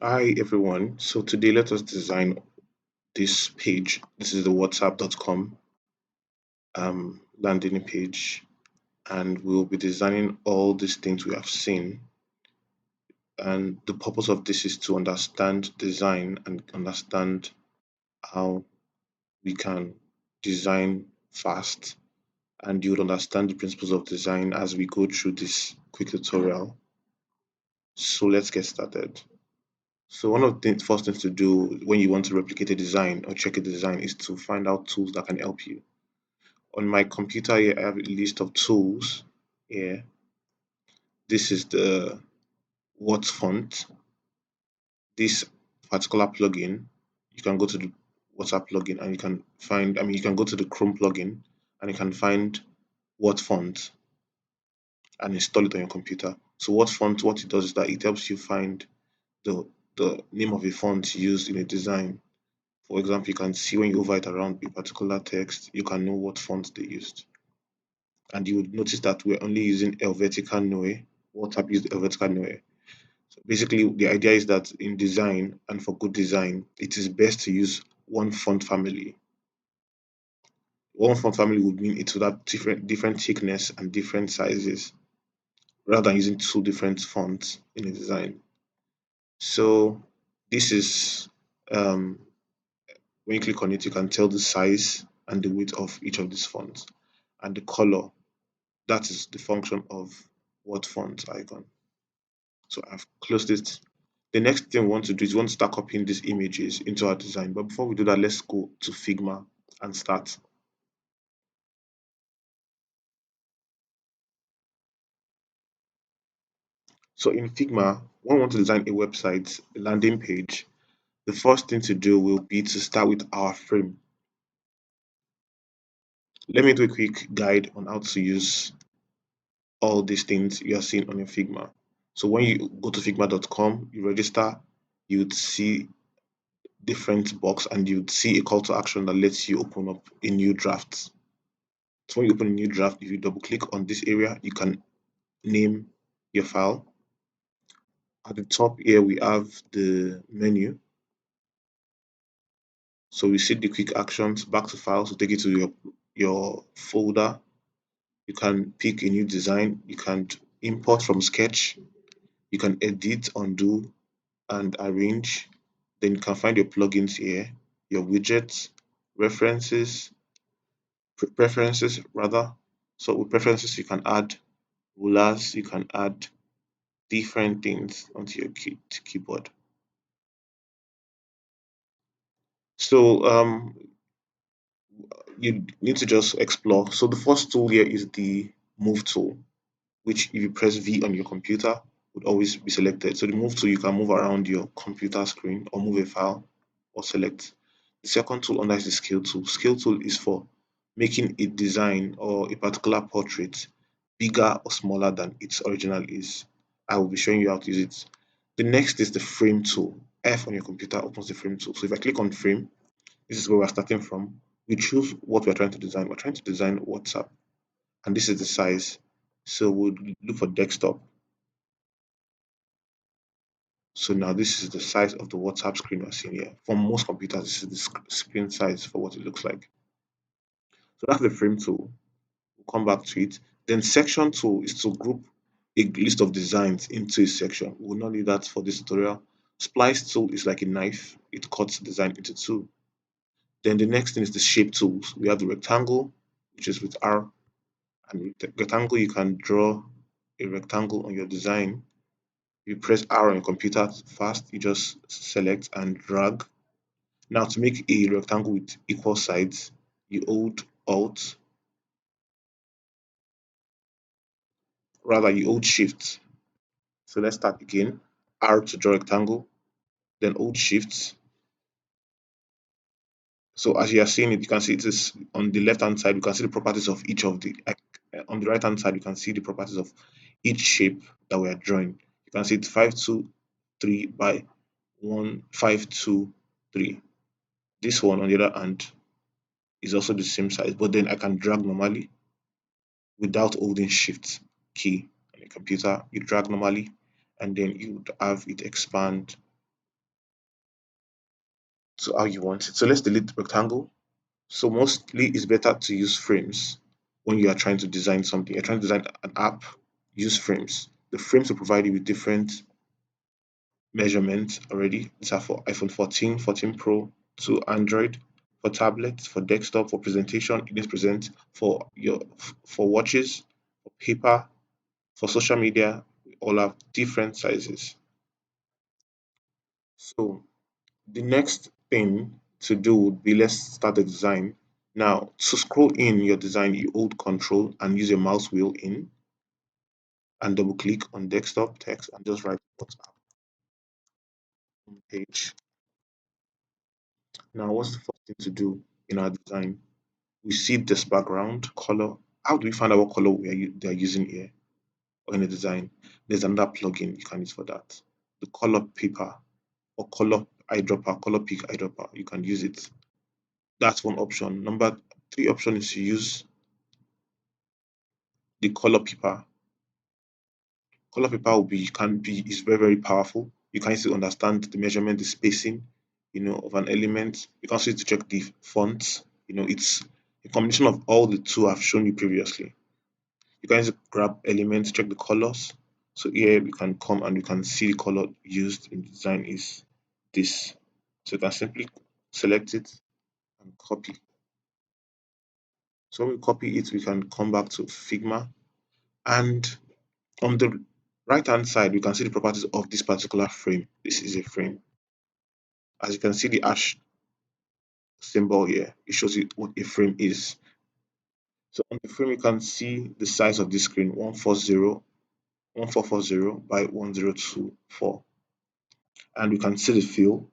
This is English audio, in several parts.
Hi everyone. So today let us design this page. This is the whatsapp.com landing page, and we'll be designing all these things we have seen. And the purpose of this is to understand design and understand how we can design fast. And you would understand the principles of design as we go through this quick tutorial. So let's get started. So one of the first things to do when you want to replicate a design or check a design is to find out tools that can help you. On my computer here, I have a list of tools here. This is the What font. This particular plugin, you can go to the WhatsApp plugin and you can find, you can go to the Chrome plugin and you can find What font and install it on your computer. So What font, what it does is that it helps you find the the name of a font used in a design. For example, you can see when you hover it around a particular text, you can know what font they used. And you would notice that we're only using Helvetica Neue. WhatsApp used Helvetica Neue. So basically, the idea is that in design and for good design, it is best to use one font family. One font family would mean it would have different thickness and different sizes rather than using two different fonts in a design. So this is when you click on it, you can tell the size and the width of each of these fonts and the color. That is the function of what font icon. So I've closed it. The next thing we want to do is we want to start copying these images into our design. But before we do that, let's go to Figma and start. So in Figma, when we want to design a website, a landing page, the first thing to do will be to start with our frame. Let me do a quick guide on how to use all these things you are seeing on your Figma. So when you go to figma.com, you register, you would see different box and you'd see a call to action that lets you open up a new draft. So when you open a new draft, if you double click on this area, you can name your file. At the top here, we have the menu. So we see the quick actions, back to files to take you to your folder. You can pick a new design. You can import from Sketch. You can edit, undo, and arrange. Then you can find your plugins here, your widgets, references, preferences rather. So with preferences, you can add rulers, you can add different things onto your keyboard. So you need to just explore. So the first tool here is the move tool, which if you press V on your computer would always be selected. So the move tool, you can move around your computer screen or move a file or select. The second tool under is the scale tool. Scale tool is for making a design or a particular portrait bigger or smaller than its original is. I will be showing you how to use it. The next is the frame tool. F on your computer opens the frame tool. So if I click on frame, this is where we're starting from. We choose what we're trying to design. We're trying to design WhatsApp, and this is the size. So we'll look for desktop. So now this is the size of the WhatsApp screen we're seeing here. For most computers, this is the screen size for what it looks like. So that's the frame tool. We'll come back to it. Then section tool is to group a list of designs into a section. We will not need that for this tutorial. Splice tool is like a knife. It cuts the design into two. Then the next thing is the shape tools. We have the rectangle, which is with R, and with the rectangle you can draw a rectangle on your design. You press R on your computer fast, you just select and drag. Now to make a rectangle with equal sides, you hold Alt, rather you hold Shift. So let's start again. R to draw rectangle, then hold Shift. So as you are seeing it, you can see it is on the left hand side, you can see the properties of each of the, on the right hand side, you can see the properties of each shape that we are drawing. You can see it's 523 by 1523. This one on the other hand is also the same size, but then I can drag normally without holding shift key on a computer. You drag normally and then you would have it expand to how you want it. So let's delete the rectangle. So mostly it's better to use frames when you are trying to design something. You're trying to design an app, use frames. The frames will provide you with different measurements already. These are for iPhone 14, 14 Pro to Android, for tablets, for desktop, for presentation, it is present for your for watches, for paper, for social media. We all have different sizes. So the next thing to do would be let's start the design. Now, to scroll in your design, you hold Control and use your mouse wheel in and double click on desktop text and just write WhatsApp page. Now, what's the first thing to do in our design? We see this background color. How do we find out what color they're using here or in the design? There's another plugin you can use for that. The color paper or color eyedropper, color pick eyedropper. You can use it. That's one option. Number three option is to use the color paper. Color paper will be can be is very very powerful. You can still understand the measurement, the spacing, of an element. You can also use to check the fonts. It's a combination of all the two I've shown you previously. You can just grab elements, check the colors. So here we can come and you can see the color used in the design is this. So you can simply select it and copy. So when we copy it, we can come back to Figma, and on the right hand side, we can see the properties of this particular frame. This is a frame. As you can see the hash symbol here, it shows you what a frame is. So on the frame, you can see the size of this screen 1440 by 1024. And we can see the fill.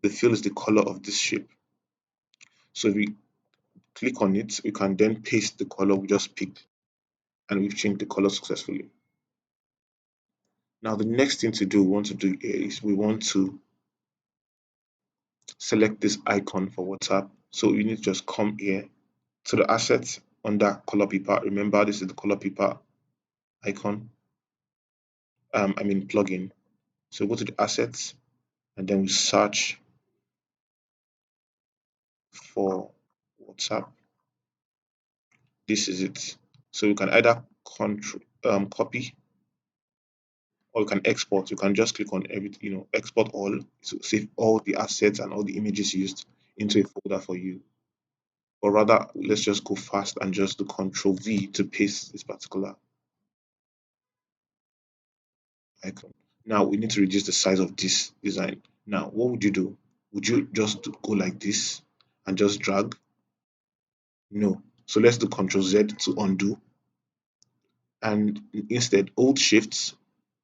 The fill is the color of this shape. So if we click on it, we can then paste the color we just picked and we've changed the color successfully. Now the next thing to do we want to do here is we want to select this icon for WhatsApp. So you need to just come here to the assets under color paper. Remember, this is the color paper icon. Plugin. So go to the assets and then we search for WhatsApp. This is it. So you can either control copy or you can export. You can just click on everything, export all, so save all the assets and all the images used into a folder for you. Or rather, let's just go fast and just do Control V to paste this particular icon. Now we need to reduce the size of this design. Now, what would you do? Would you just go like this and just drag? No. So let's do Control Z to undo, and instead hold Shift.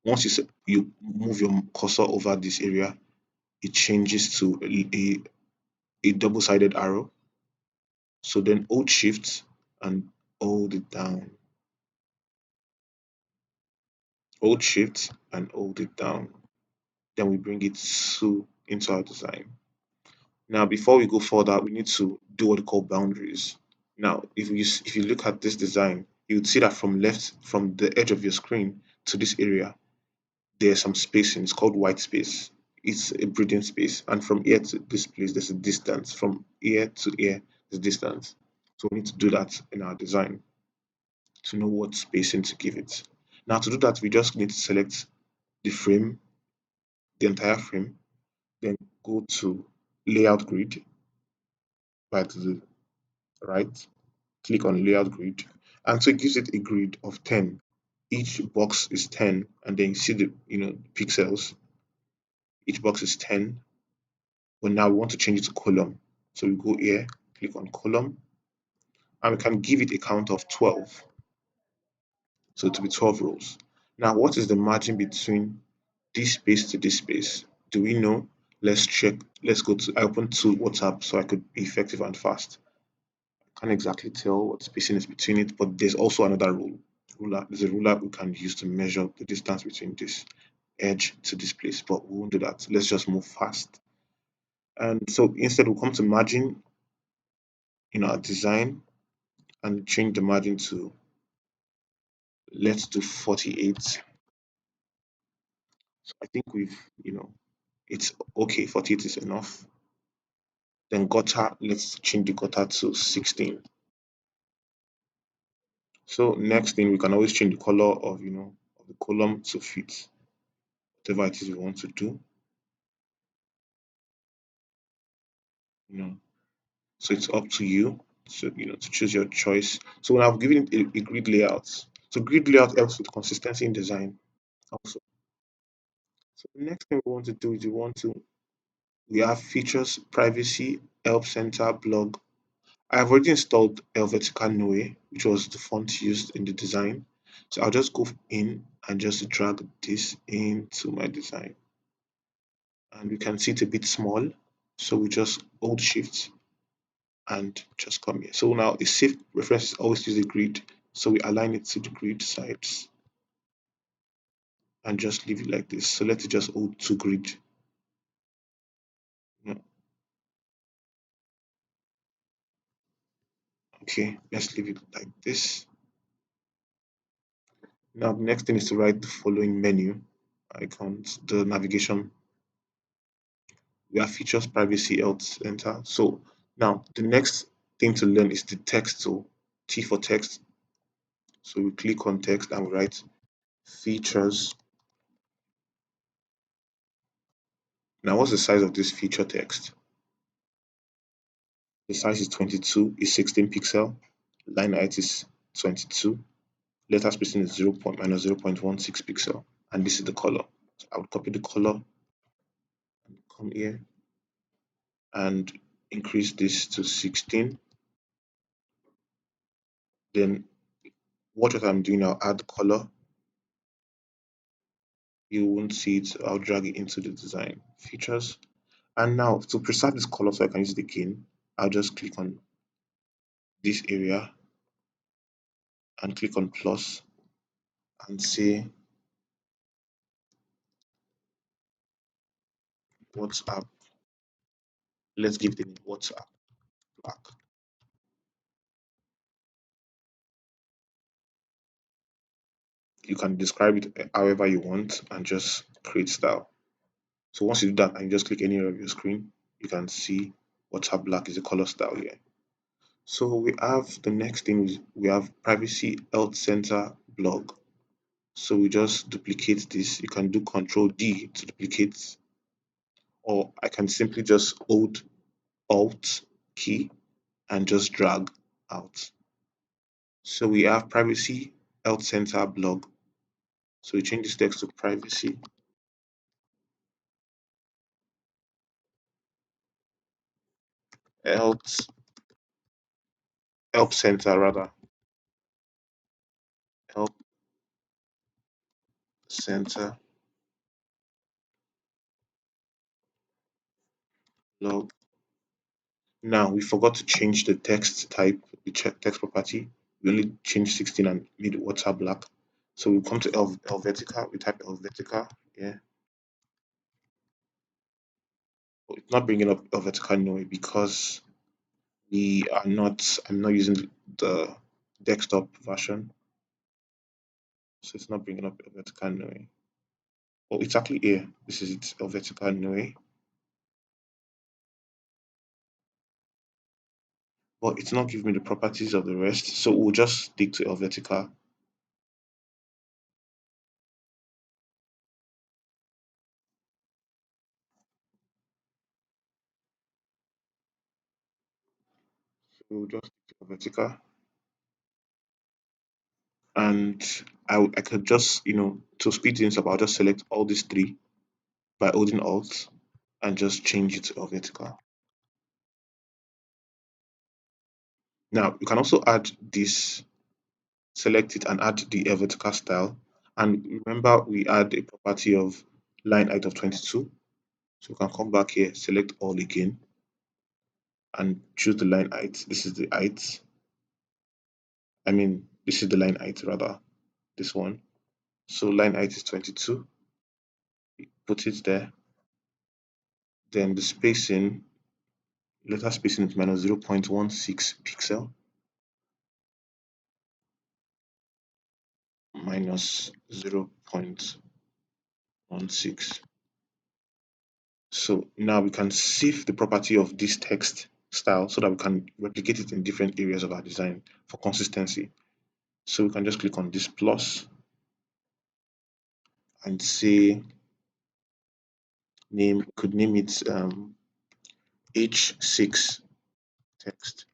Once you move your cursor over this area, it changes to a double-sided arrow. So then hold Shift and hold it down. Hold Shift and hold it down. Then we bring it into our design. Now, before we go further, we need to do what we call boundaries. Now, if you look at this design, you would see that from the edge of your screen to this area, there's some spacing. It's called white space. It's a breathing space. And from here to this place, there's a distance. From here to here, there's distance. So we need to do that in our design to know what spacing to give it. Now, to do that, we just need to select the frame, the entire frame, then go to layout grid by to the right, click on layout grid, and so it gives it a grid of 10. Each box is 10, and then you see the pixels. Each box is 10. But now we want to change it to column. So we go here, click on column, and we can give it a count of 12. So it will be 12 rows. Now, what is the margin between this space to this space? Do we know? Let's check. Let's go to, I opened to WhatsApp so I could be effective and fast. I can't exactly tell what spacing is between it, but there's also another ruler. There's a ruler we can use to measure the distance between this edge to this place, but we won't do that. Let's just move fast. And so instead we'll come to margin in our design and change the margin to, let's do 48. So I think it's okay. 48 is enough. Then gutter, let's change the gutter to 16. So next thing, we can always change the color of of the column to fit whatever it is we want to do. You know, so it's up to you to choose your choice. So when I've given it a grid layout, so grid layout helps with consistency in design also. So the next thing we want to do is we have features, privacy, help center, blog. I have already installed Helvetica Noe, which was the font used in the design. So I'll just go in and just drag this into my design. And we can see it's a bit small. So we just hold shift and just come here. So now a safe reference is always use the grid. So we align it to the grid sides and just leave it like this. So let it just hold to grid. No, okay, let's leave it like this. Now the next thing is to write the following menu icons, the navigation. We have features, privacy, health center. So now the next thing to learn is the text tool. T for text. So we click on text and we write features. Now what's the size of this feature text? The size is 22, is 16 pixel. Line height is 22. Letter spacing is 0 point minus 0.16 pixel. And this is the color. So I would copy the color and come here and increase this to 16. Then watch what I'm doing now. Add the color. You won't see it. I'll drag it into the design features. And now to preserve this color so I can use it again, I'll just click on this area and click on plus and say WhatsApp. Let's give it a name, WhatsApp black. You can describe it however you want and just create style. So once you do that and you just click any area of your screen, you can see WhatsApp black is the color style here. So we have the next thing is we have privacy health center blog. So we just duplicate this. You can do Control D to duplicate, or I can simply just hold Alt key and just drag out. So we have privacy health center blog. So we change this text to privacy health help center rather help center blog. Now we forgot to change the text type, the text property. We only changed 16 and made water black. So we come to Helvetica, we type Helvetica, yeah. But it's not bringing up Helvetica no because I'm not using the desktop version, so it's not bringing up Helvetica no. Oh, it's actually here. This is it, Helvetica no, but it's not giving me the properties of the rest. So we'll just stick to Helvetica. We'll just stick to Helvetica. And I could just, to speed things up, I'll just select all these three by holding Alt and just change it to vertical. Now you can also add this, select it and add the vertical style. And remember, we add a property of line height of 22. So we can come back here, select all again, and choose the line height. This is the height. I mean, this is the line height rather, this one. So line height is 22. Put it there. Then the spacing, letter spacing is minus 0.16 pixel, minus 0.16. So now we can save the property of this text style so that we can replicate it in different areas of our design for consistency. So we can just click on this plus and say name, could name it H6 text.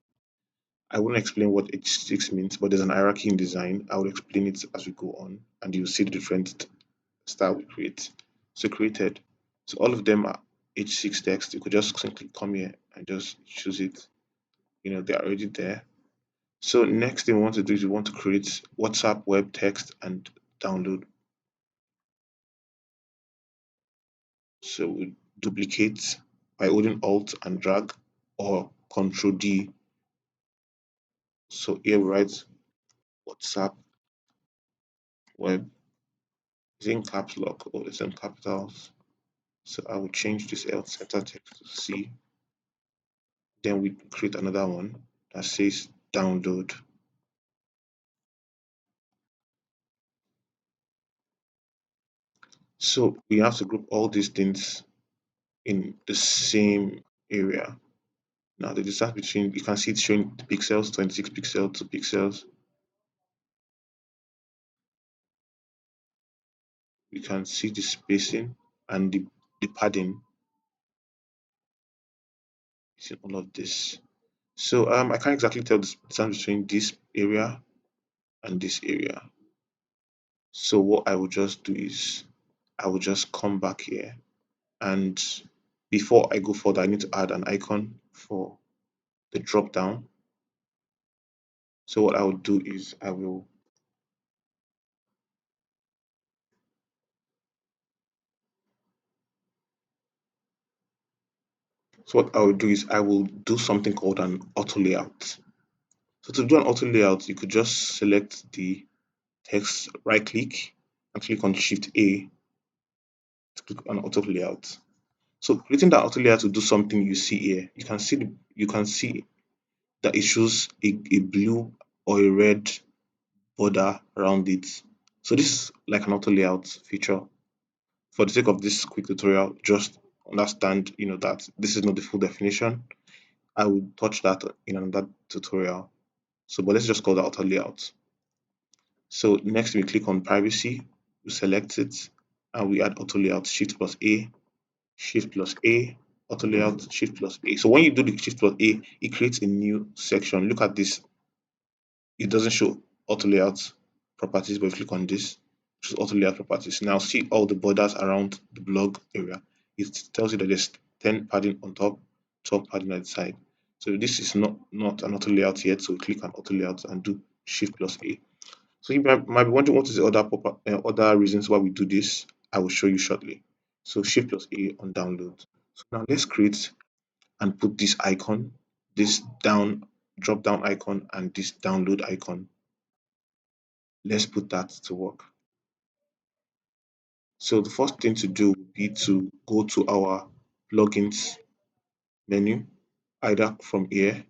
I won't explain what H6 means, but there's an hierarchy in design. I will explain it as we go on, and you'll see the different style we create. So created. So all of them are H6 text. You could just simply come here and just choose it. They're already there. So next thing we want to do is we want to create WhatsApp web text and download. So we duplicate by holding Alt and drag or Control D. So here we write WhatsApp web. Is it in caps lock or is it in capitals? So I will change this L center text to C. Then we create another one that says download. So we have to group all these things in the same area. Now the distance between, you can see it's showing pixels, 26 pixels, 2 pixels. You can see the spacing and the padding is in all of this. So I can't exactly tell the distance between this area and this area. So what I will just do is I will just come back here, and before I go further, I need to add an icon for the drop down. So what I will do is I will do something called an auto layout. So to do an auto layout, you could just select the text, right click and click on Shift A to click on auto layout. So creating that auto layout to do something you see here. You can see that it shows a blue or a red border around it. So this is like an auto layout feature. For the sake of this quick tutorial, just understand, that this is not the full definition. I will touch that in another tutorial. So, but let's just call that auto layout. So next we click on privacy, we select it, and we add auto layout, shift plus A, shift plus A, auto layout, shift plus A. So when you do the shift plus A, it creates a new section. Look at this. It doesn't show auto layout properties, but if you click on this, it shows auto layout properties. Now see all the borders around the blog area. It tells you that there's 10 padding on top, 12 padding at the side. So this is not an auto layout yet. So click on auto layout and do shift plus A. So you might be wondering what is the other reasons why we do this. I will show you shortly. So shift plus A on download. So now let's create and put this icon, this drop down icon and this download icon. Let's put that to work. So the first thing to do would be to go to our plugins menu, either from here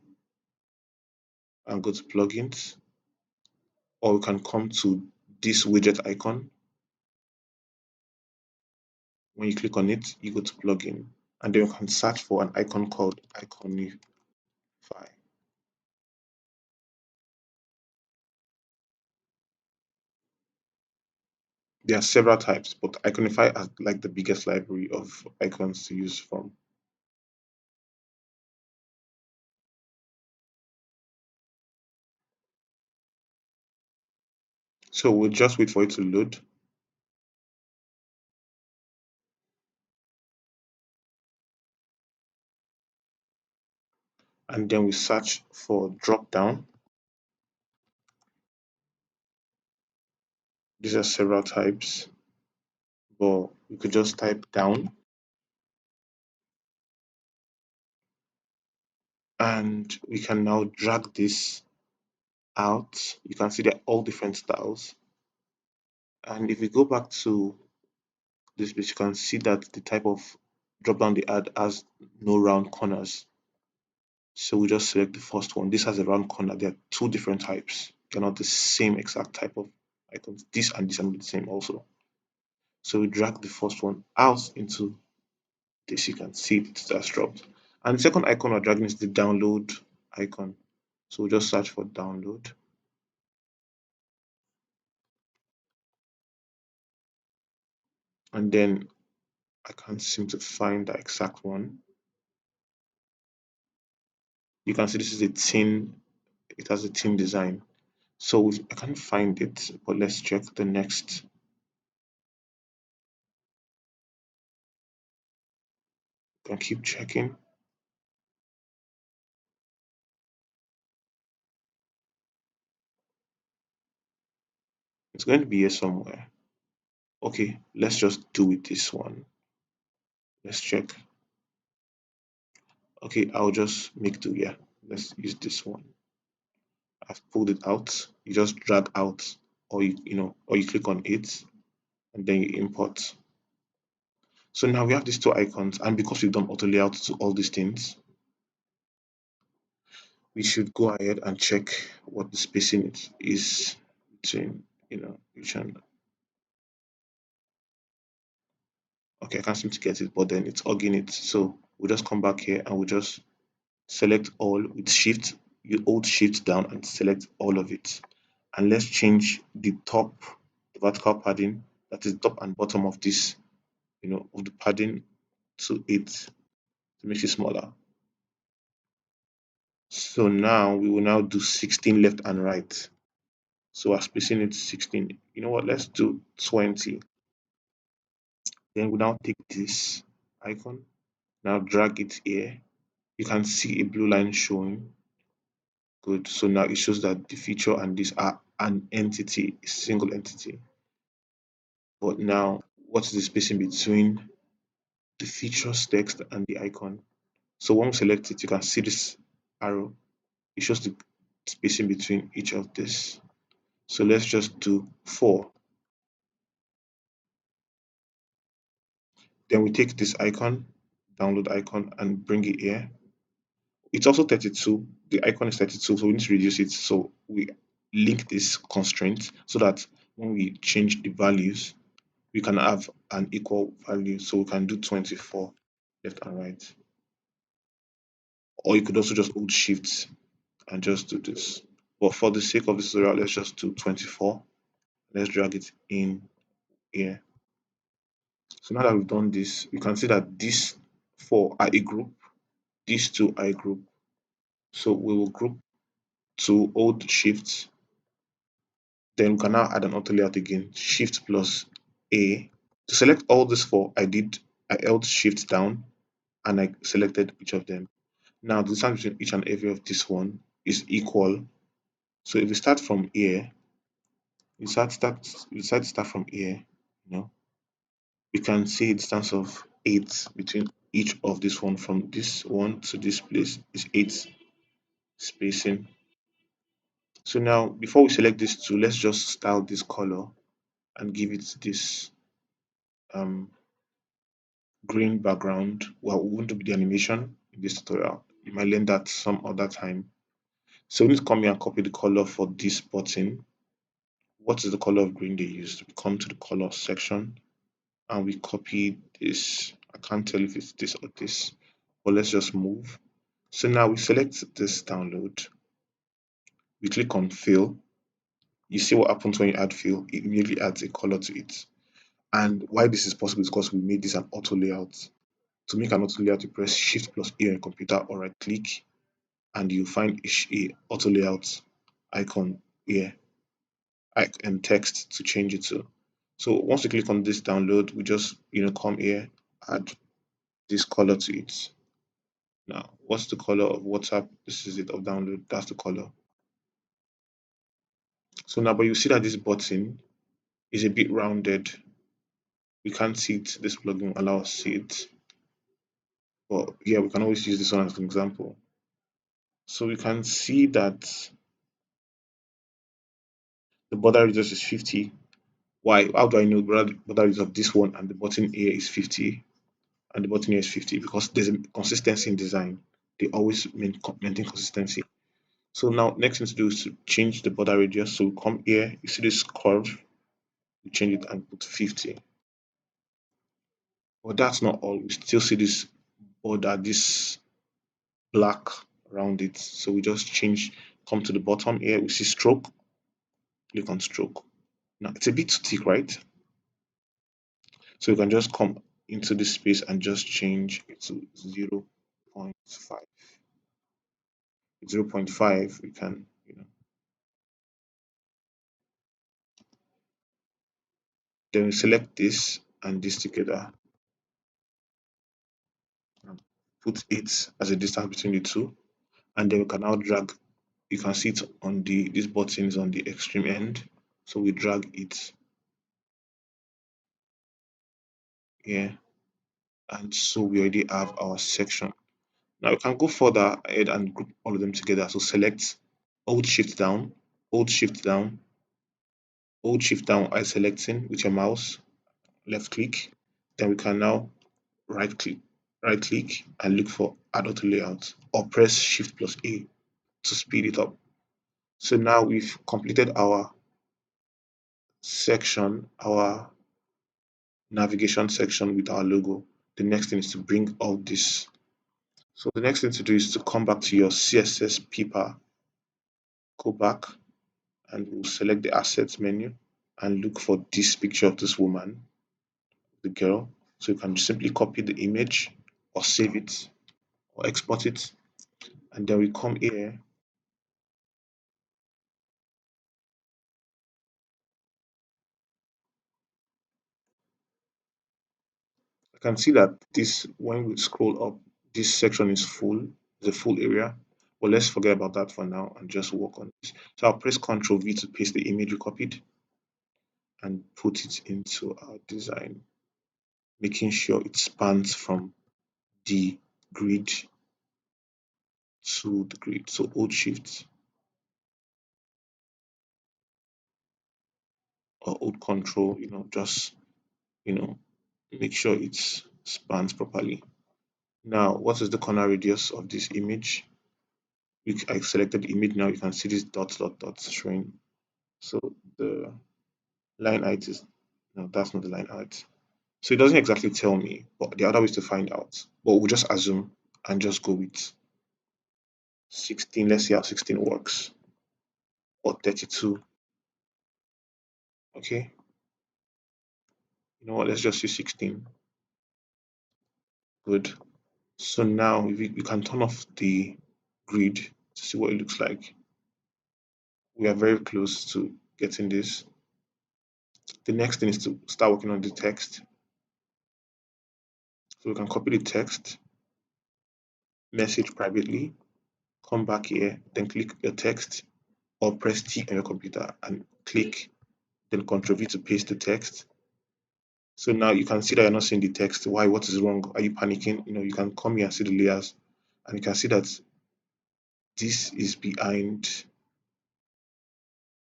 and go to plugins, or we can come to this widget icon. When you click on it, you go to plugin, and then you can search for an icon called Iconify. There are several types, but Iconify is like the biggest library of icons to use from. So we'll just wait for it to load. And then we search for drop down. These are several types, but we could just type down, and we can now drag this out. You can see they're all different styles. And if we go back to this page, you can see that the type of drop down they add has no round corners. So we just select the first one. This has a round corner. There are two different types. They're not the same exact type of icons. This and this are not the same also. So we drag the first one out into This you can see it that's dropped. And the second icon we're dragging is the download icon. So we'll just search for download. And then I can't seem to find the exact one. You can see this is a thin, it has a thin design. So I can't find it, but let's check the next. You can keep checking. It's going to be here somewhere. Okay, let's just do it this one. Let's check. Okay, I'll just make do. Yeah, let's use this one. I've pulled it out. You just drag out, or or you click on it, and then you import. So now we have these two icons, and because we've done auto layout to all these things, we should go ahead and check what the spacing is between, each and okay, I can't seem to get it, but then it's hugging it. So we'll just come back here and we'll just select all with shift, you hold shift down and select all of it. And let's change the top, the vertical padding, that is top and bottom of this, of the padding to 8 to make it smaller. So now we will now do 16 left and right. So our spacing is 16. You know what? Let's do 20. Then we now take this icon, now drag it here. You can see a blue line showing. Good. So now it shows that the feature and this are an entity, a single entity. But now, what's the spacing between the features text and the icon? So when we select it, you can see this arrow. It shows the spacing between each of this. So let's just do 4. Then we take this icon, download icon, and bring it here. It's also 32. The icon is 32, so we need to reduce it. So we link this constraint so that when we change the values, we can have an equal value. So we can do 24 left and right. Or you could also just hold shift and just do this. But for the sake of this tutorial, let's just do 24. Let's drag it in here. So now that we've done this, we can see that these 4 are a group, these 2 are a group. So we will group to hold shift. Then we can now add an auto layout again, shift plus A. To select all these 4, I held shift down and I selected each of them. Now the distance between each and every of this one is equal. So if we start from here, we decide to start from here, we can see a distance of 8 between each of this one. From this one to this place is 8 spacing. So now before we select this two, let's just style this color and give it this um green background. Well, we won't do the animation in this tutorial. You might learn that some other time. So we need to come here and copy the color for this button. What is the color of green they used? We come to the color section and we copy this. I can't tell if it's this or this, but let's just move. So now we select this download. We click on fill. You see what happens when you add fill? It immediately adds a color to it. And why this is possible is because we made this an auto layout. To make an auto layout, you press Shift plus A on your computer or right click, and you find a auto layout icon here and text to change it to. So once you click on this download, we just come here, add this color to it. Now, what's the color of WhatsApp? This is it of download. That's the color. So now, but you see that this button is a bit rounded. We can't see it. This plugin allows us to see it. But yeah, we can always use this one as an example. So we can see that the border radius is 50. Why? How do I know the border radius of this one and the button here is 50 and the button here is 50? Because there's a consistency in design. They always maintain consistency. So now next thing to do is to change the border radius. So we come here, you see this curve, we change it and put 50. But that's not all. We still see this border, this black around it. So we just change, come to the bottom here, we see stroke, click on stroke. Now it's a bit thick, right? So you can just come into this space and just change it to 0.5. 0.5, we can, then we select this and this together and put it as a distance between the two. And then we can now drag, you can see it on this button is on the extreme end. So we drag it here. And so we already have our section. Now we can go further ahead and group all of them together. So select Hold Shift down, Hold Shift down, Hold Shift down while selecting with your mouse, left click. Then we can now right click and look for Add Auto Layout or press Shift plus A to speed it up. So now we've completed our section, our navigation section with our logo. The next thing is to bring all this. So the next thing to do is to come back to your CSS paper, go back and we'll select the assets menu and look for this picture of this woman, the girl. So you can simply copy the image or save it or export it. And then we come here. I can see that this, when we scroll up, this section is full, the full area. But let's forget about that for now and just work on this. So I'll press Ctrl V to paste the image we copied and put it into our design, making sure it spans from the grid to the grid. So Hold Shift or Hold Control, just you know, make sure it spans properly. Now, what is the corner radius of this image? I selected the image now. You can see this dots showing. So the line height is no, that's not the line height. So it doesn't exactly tell me, but the other ways to find out. But we'll just assume and just go with 16. Let's see how 16 works, or 32. Okay, you know what? Let's just use 16. Good. So now if you can turn off the grid to see what it looks like. We are very close to getting this. The next thing is to start working on the text. So we can copy the text, message privately, come back here, then click your text or press T on your computer and click, then Ctrl V to paste the text. So now you can see that you're not seeing the text. Why? What is wrong? Are you panicking? You can come here and see the layers and you can see that this is behind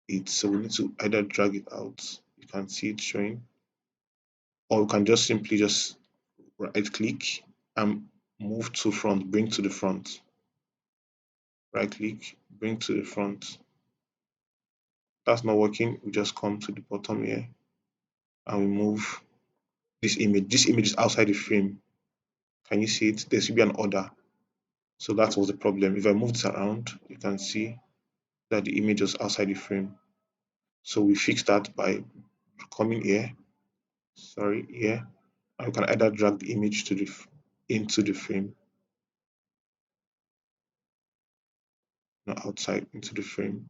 it. So we need to either drag it out. You can see it showing, or we can just simply just right click and move to front, bring to the front. Right click, bring to the front. That's not working. We just come to the bottom here and we move this image. This image is outside the frame. Can you see it? There should be an order. So that was the problem. If I move this around, you can see that the image is outside the frame. So we fix that by coming here, sorry, here, and we can either drag the image to into the frame, not outside, into the frame,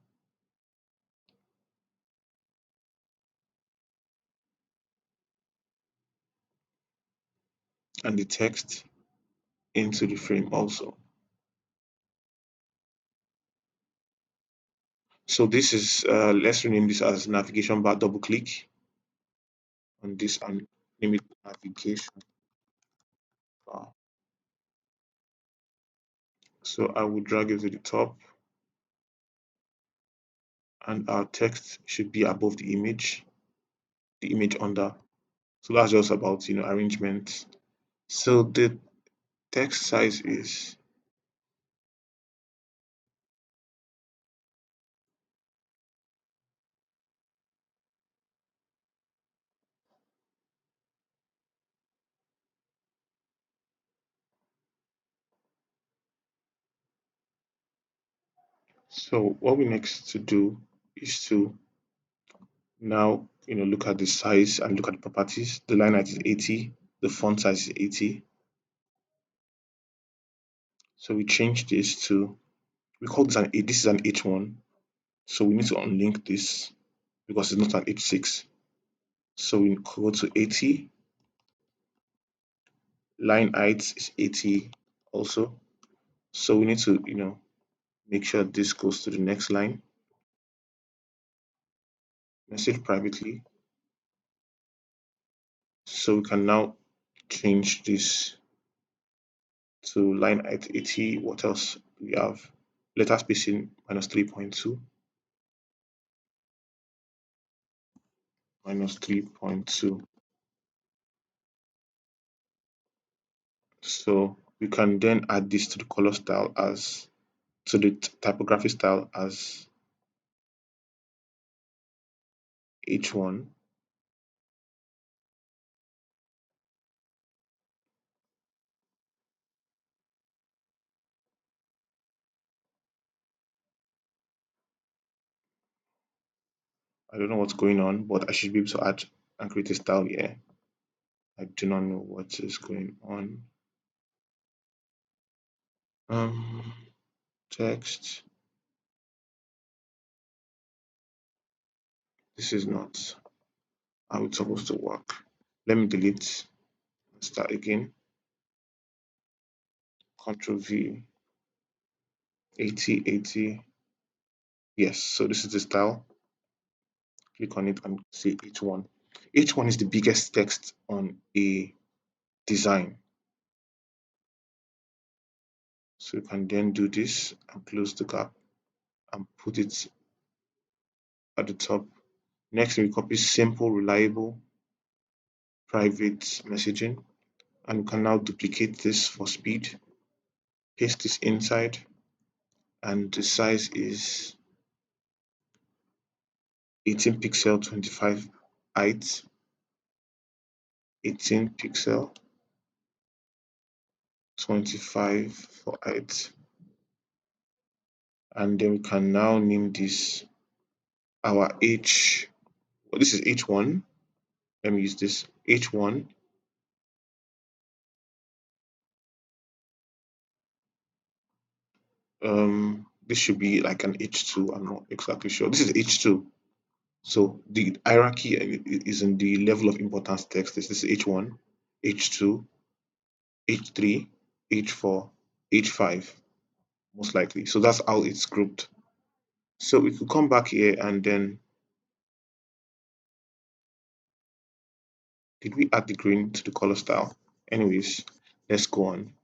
and the text into the frame also. So this is, let's rename this as navigation bar. Double click on this and name it navigation bar. So I will drag it to the top and our text should be above the image under. So that's just about, arrangement. So the text size is, So what we next to do is to now look at the size and look at the properties. The line height is 80, the font size is 80. So we change this to, we call this an this is an H1. So we need to unlink this because it's not an H6. So we go to 80, line height is 80 also. So we need to make sure this goes to the next line. Message privately. So we can now change this to line height 80. What else do we have? Letter spacing -3.2, -3.2. So we can then add this to the color style as to the typography style as H1. I don't know what's going on, but I should be able to add and create a style here. I do not know what is going on. Um, Text. This is not how it's supposed to work. Let me delete and start again. Control V, 80, 80. Yes, so this is the style. Click on it and say H1. H1 is the biggest text on a design. So you can then do this and close the gap and put it at the top. Next, we copy simple, reliable, private messaging, and we can now duplicate this for speed. Paste this inside, and the size is 18 pixel, 25 height, 18 pixel, 25 for height. And then we can now name this our H. Well, this is H1. Let me use this H1. This should be like an H2. I'm not exactly sure. This is H2. So the hierarchy is in the level of importance text. This is H1, H2, H3, H4, H5, most likely. So that's how it's grouped. So we could come back here and then, did we add the green to the color style? Anyways, let's go on.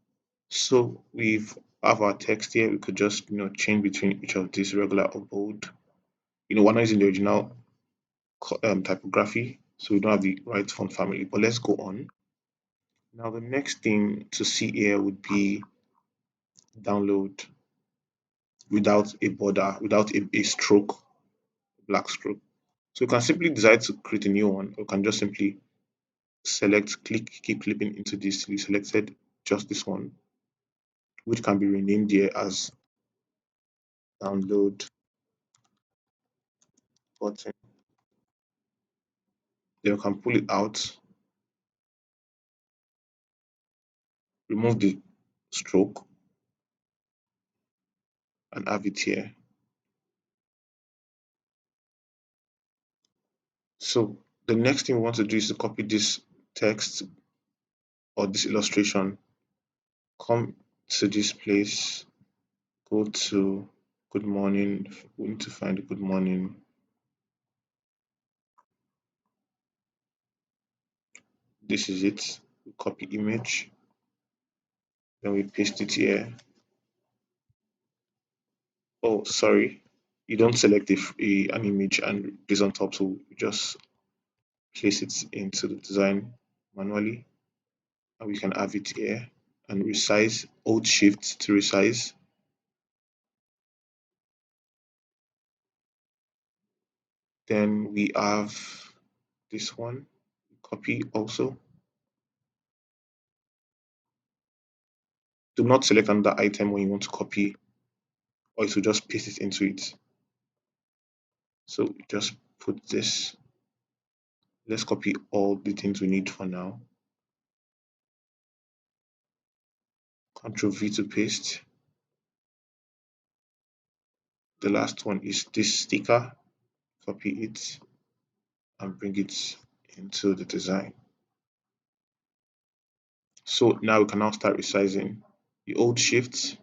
So we've have our text here. We could just change between each of these, regular or bold. We're not using the original typography, so we don't have the right font family. But let's go on. Now the next thing to see here would be download without a border, without a stroke, black stroke. So you can simply decide to create a new one, or you can just simply select, click, keep clipping into this. We selected just this one, which can be renamed here as download button. Then you can pull it out, remove the stroke, and have it here. So the next thing we want to do is to copy this text or this illustration, come to this place, go to good morning. We need to find the good morning. This is it. We copy image, then we paste it here. Oh, sorry. You don't select an image and place on top, so you just place it into the design manually, and we can have it here and resize. Hold shift to resize. Then we have this one. Copy also. Do not select another item when you want to copy or it will just paste it into it. So we just put this. Let's copy all the things we need for now. Control V to paste. The last one is this sticker. Copy it and bring it into the design. So now we can now start resizing. The old shift,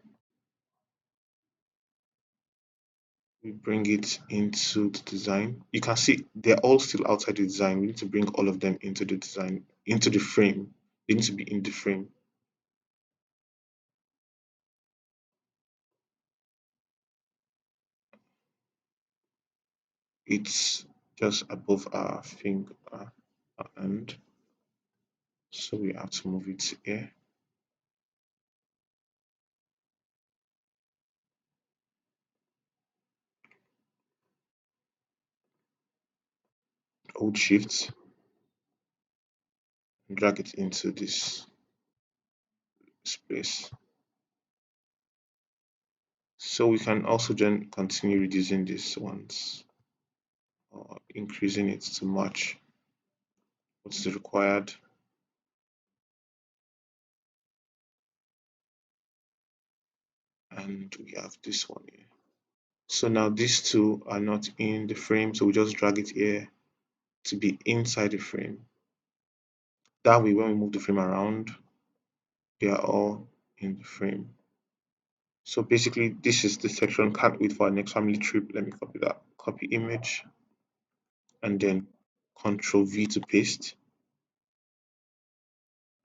we bring it into the design. You can see they're all still outside the design. We need to bring all of them into the design, into the frame. They need to be in the frame. It's just above our finger and so we have to move it here. Hold shift and drag it into this space. So we can also then continue reducing these ones or increasing it to match what's required. And we have this one here. So now these two are not in the frame, so we just drag it here to be inside the frame. That way, when we move the frame around, they are all in the frame. So basically, this is the section. Can't wait for our next family trip. Let me copy that. Copy image and then Control V to paste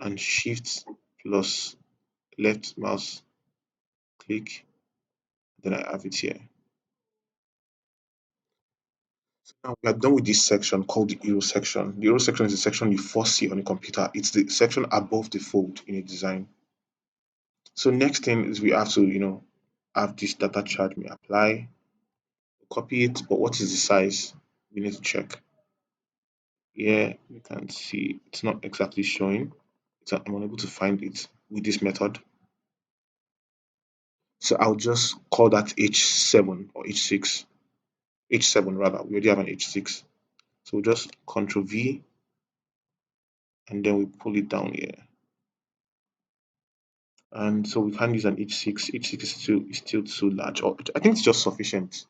and Shift plus left mouse click. Then I have it here. Now we are done with this section called the Euro section. The Euro section is the section you first see on a computer. It's the section above the fold in a design. So next thing is we have to, have this data chart may apply, copy it, but what is the size? We need to check. Here you can see it's not exactly showing. I'm unable to find it with this method. So I'll just call that H7 or H6. H7 rather. We already have an H6. So we'll just Control V and then we pull it down here. And so we can't use an H6. H6 is still too large. Or I think it's just sufficient.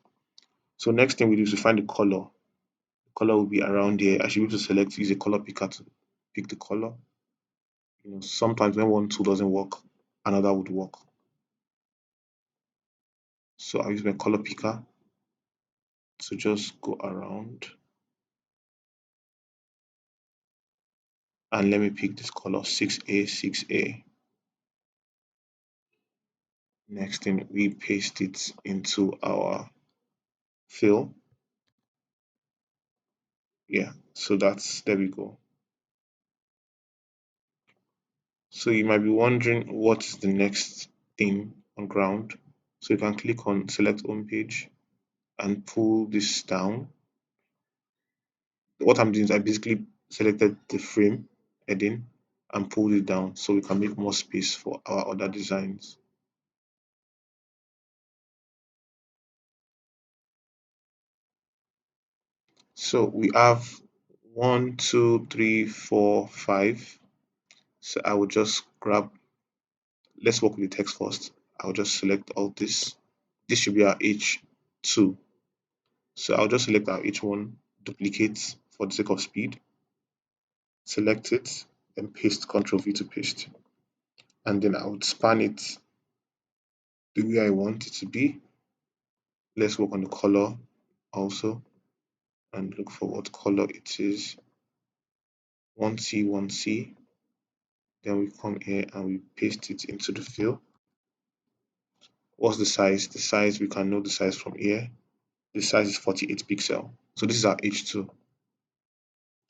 So next thing we do is we find the color. The color will be around here. I should be able to select use a color picker to pick the color. Sometimes when one tool doesn't work, another would work. So I use my color picker to just go around and let me pick this color 6A 6A. Next thing we paste it into our fill. Yeah, so there we go. So you might be wondering what is the next thing on ground. So you can click on select home page and pull this down. What I'm doing is I basically selected the frame heading and pulled it down so we can make more space for our other designs. So we have 1, 2, 3, 4, 5. So I will just grab, let's work with the text first. I'll just select all this. This should be our H2. So I'll just select our H1, duplicate for the sake of speed, select it, and paste, Ctrl V to paste. And then I would span it the way I want it to be. Let's work on the color also and look for what color it is. 1C, 1C. Then we come here and we paste it into the fill. What's the size? The size, we can know the size from here. The size is 48 pixel. So this is our H2.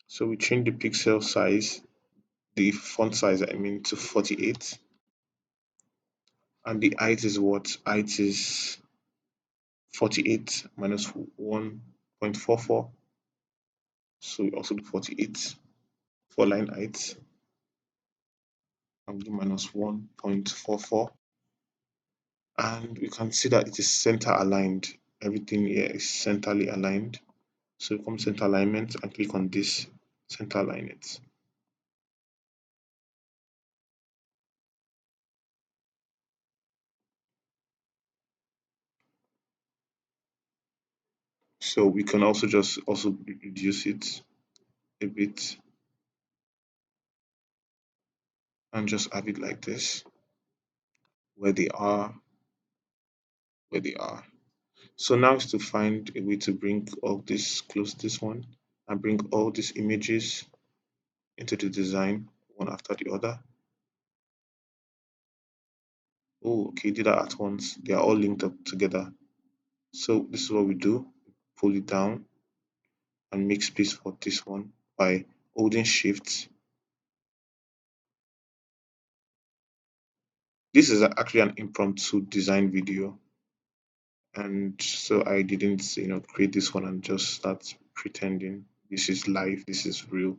So we change the pixel size, the font size I mean, to 48. And the height is what? Height is 48 minus 1.44. So we also do 48 for line height. And do minus 1.44. And we can see that it is center aligned. Everything here is centrally aligned. So come center alignment and click on this, center align it. So we can also just also reduce it a bit and just have it like this, where they are, where they are. So now is to find a way to bring all this, close this one, and bring all these images into the design one after the other. Oh, okay, did that at once. They are all linked up together. So this is what we do. Pull it down and make space for this one by holding shift. This is actually an impromptu design video, and so I didn't, create this one and just start pretending this is live, this is real.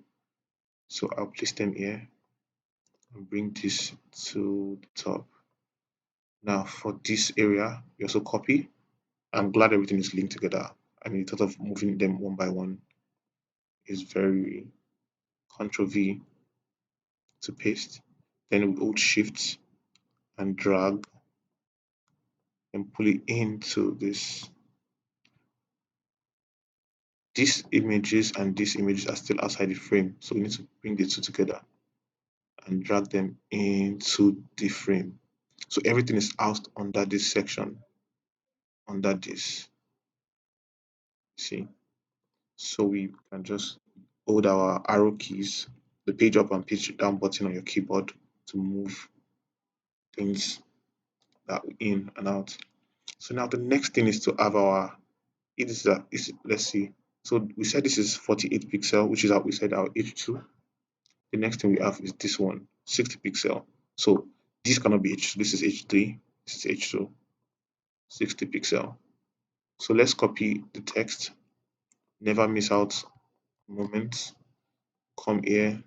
So I'll place them here and bring this to the top. Now for this area, you also copy. I'm glad everything is linked together. I mean, thought of moving them one by one is very Ctrl V to paste. Then we hold Shift and drag and pull it into this. These images and these images are still outside the frame, so we need to bring the two together and drag them into the frame. So everything is housed under this section, under this. See, so we can just hold our arrow keys, the page up and page down button on your keyboard to move things that in and out. So now the next thing is to have our, it is a, is, let's see. So we said this is 48 pixel, which is how we said our H2. The next thing we have is this one, 60 pixel. So this cannot be H2. This is H3. This is H2, 60 pixel. So let's copy the text. Never miss out moments. Come here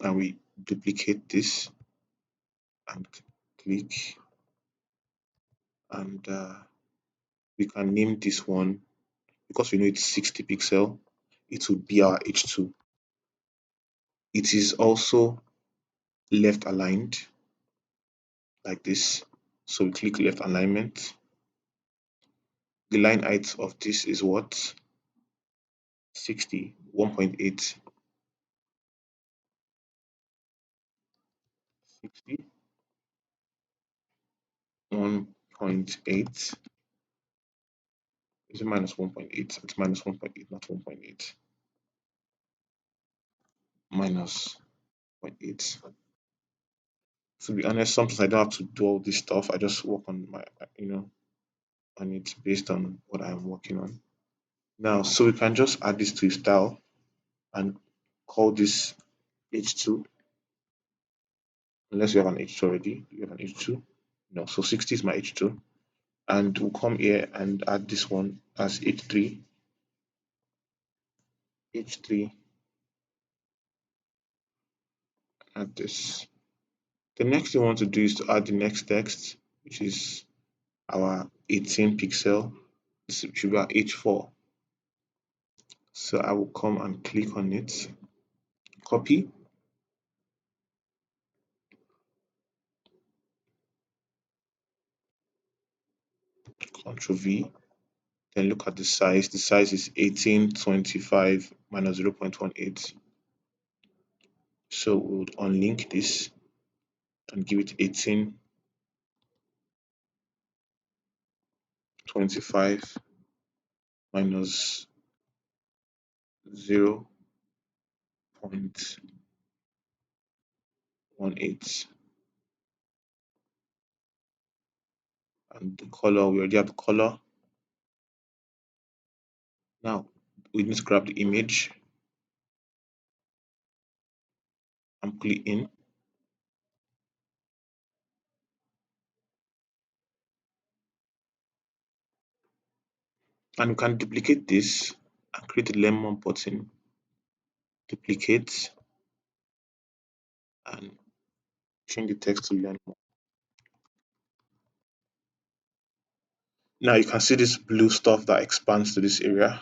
and we duplicate this and click, and we can name this one because we know it's 60 pixel. It will be our H2. It is also left aligned like this. So we click left alignment. The line height of this is what? 60, 1.8, 60, 1.8. Is it minus 1.8? It's minus 1.8, not 1.8. Minus 0.8. To be honest, sometimes I don't have to do all this stuff. I just work on my, on it based on what I'm working on. Now, so we can just add this to a style and call this H2, unless you have an H2 already. You have an H2? No, so 60 is my H2. And we'll come here and add this one as H3, H3, add this. The next thing we want to do is to add the next text, which is our 18 pixel. This should be our H4. So I will come and click on it, copy, Ctrl V, then look at the size. The size is 1825 minus 0.18. So we'll unlink this and give it 1825 minus 0.18. And the color, we already have the color. Now we need to grab the image and pull it in. And we can duplicate this and create a lemon button. Duplicate and change the text to lemon. Now you can see this blue stuff that expands to this area.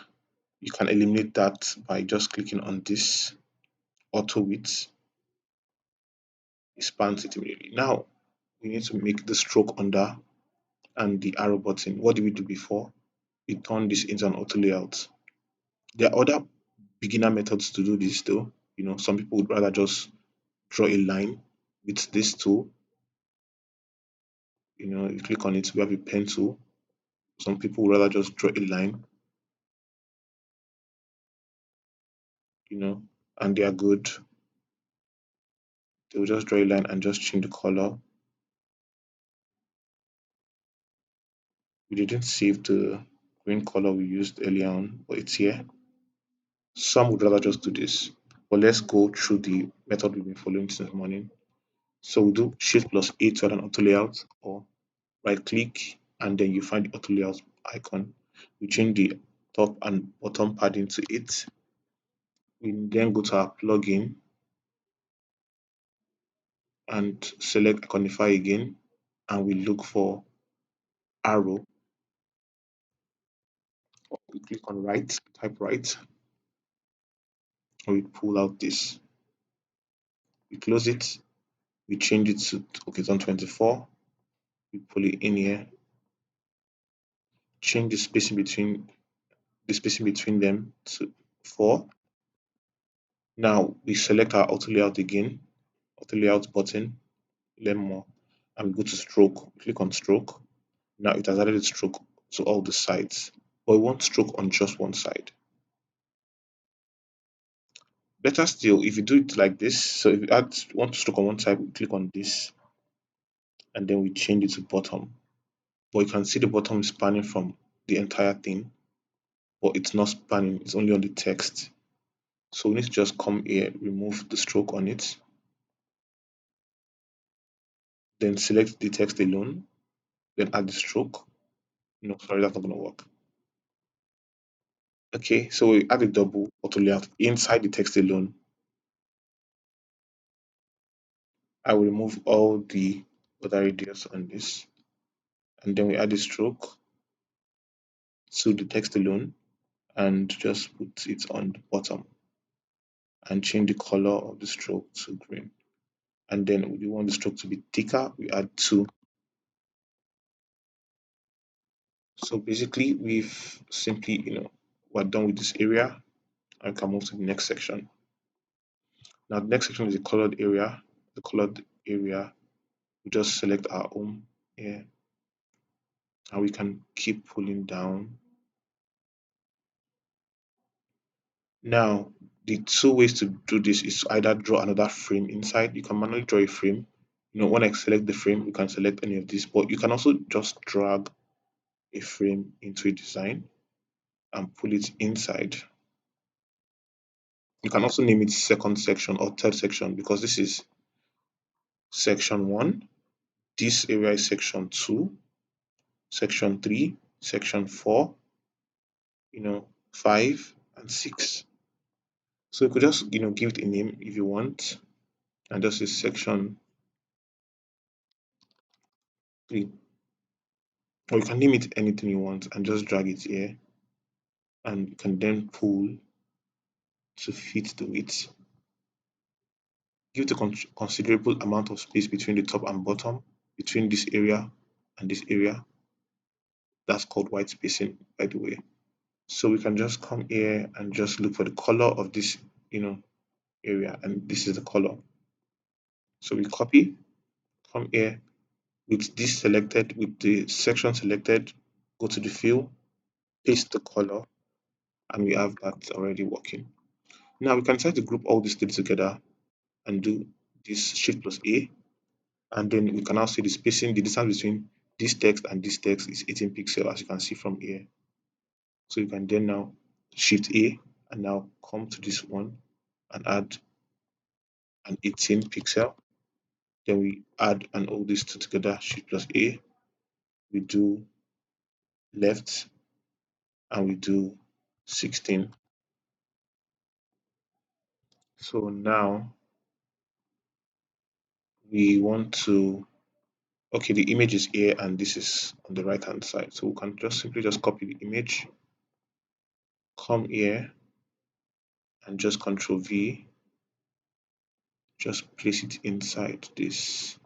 You can eliminate that by just clicking on this auto width, expands it immediately. Now we need to make the stroke under and the arrow button. What did we do before? We turned this into an auto layout. There are other beginner methods to do this though. Some people would rather just draw a line with this tool. You click on it, we have a pen tool. Some people would rather just draw a line, you know, and they are good. They will just draw a line and just change the color. We didn't save the green color we used earlier on, but it's here. Some would rather just do this. But let's go through the method we've been following since morning. So we do Shift plus A to add an auto layout, or right click and then you find the auto layout icon. We change the top and bottom padding to 8. We then go to our plugin and select Iconify again, and we look for arrow. We click on right, type right, and we pull out this. We close it, we change it to okay, it's on 24. We pull it in here, change the spacing between them to 4. Now we select our auto layout again, auto layout button, learn more, and we go to stroke. Click on stroke. Now it has added a stroke to all the sides, but we want stroke on just one side. Better still, if you do it like this, so if you want to stroke on one side, we click on this and then we change it to bottom. But you can see the bottom is spanning from the entire thing, but it's not spanning, it's only on the text. So we need to just come here, remove the stroke on it, then select the text alone, then add the stroke. No, sorry, that's not going to work. Okay, so we add a double auto layout inside the text alone. I will remove all the other radius on this, and then we add a stroke to the text alone and just put it on the bottom and change the color of the stroke to green. And then we want the stroke to be thicker, we add 2. So basically we've simply, we're done with this area and can move to the next section. Now the next section is the colored area. The colored area, we just select our home here and we can keep pulling down. Now the two ways to do this is to either draw another frame inside. You can manually draw a frame. When I select the frame, you can select any of these, but you can also just drag a frame into a design and pull it inside. You can also name it second section or third section because this is section 1, this area is section 2, section 3, section 4, 5 and 6. So you could just give it a name if you want, and just say section 3, or you can name it anything you want and just drag it here, and you can then pull to fit the width. Give it a considerable amount of space between the top and bottom, between this area and this area. That's called white spacing, by the way. So we can just come here and just look for the color of this, area, and this is the color. So we copy, come here with this selected, with the section selected, go to the fill, paste the color, and we have that already working. Now we can try to group all these things together and do this Shift plus A, and then we can now see the spacing, the distance between this text and this text is 18 pixels, as you can see from here. So you can then now Shift A and now come to this one and add an 18 pixel. Then we add and all these two together, Shift plus A. We do left and we do 16. So now we want to Okay, the image is here and this is on the right hand side. So we can just simply just copy the image, come here and just Control V, just place it inside this.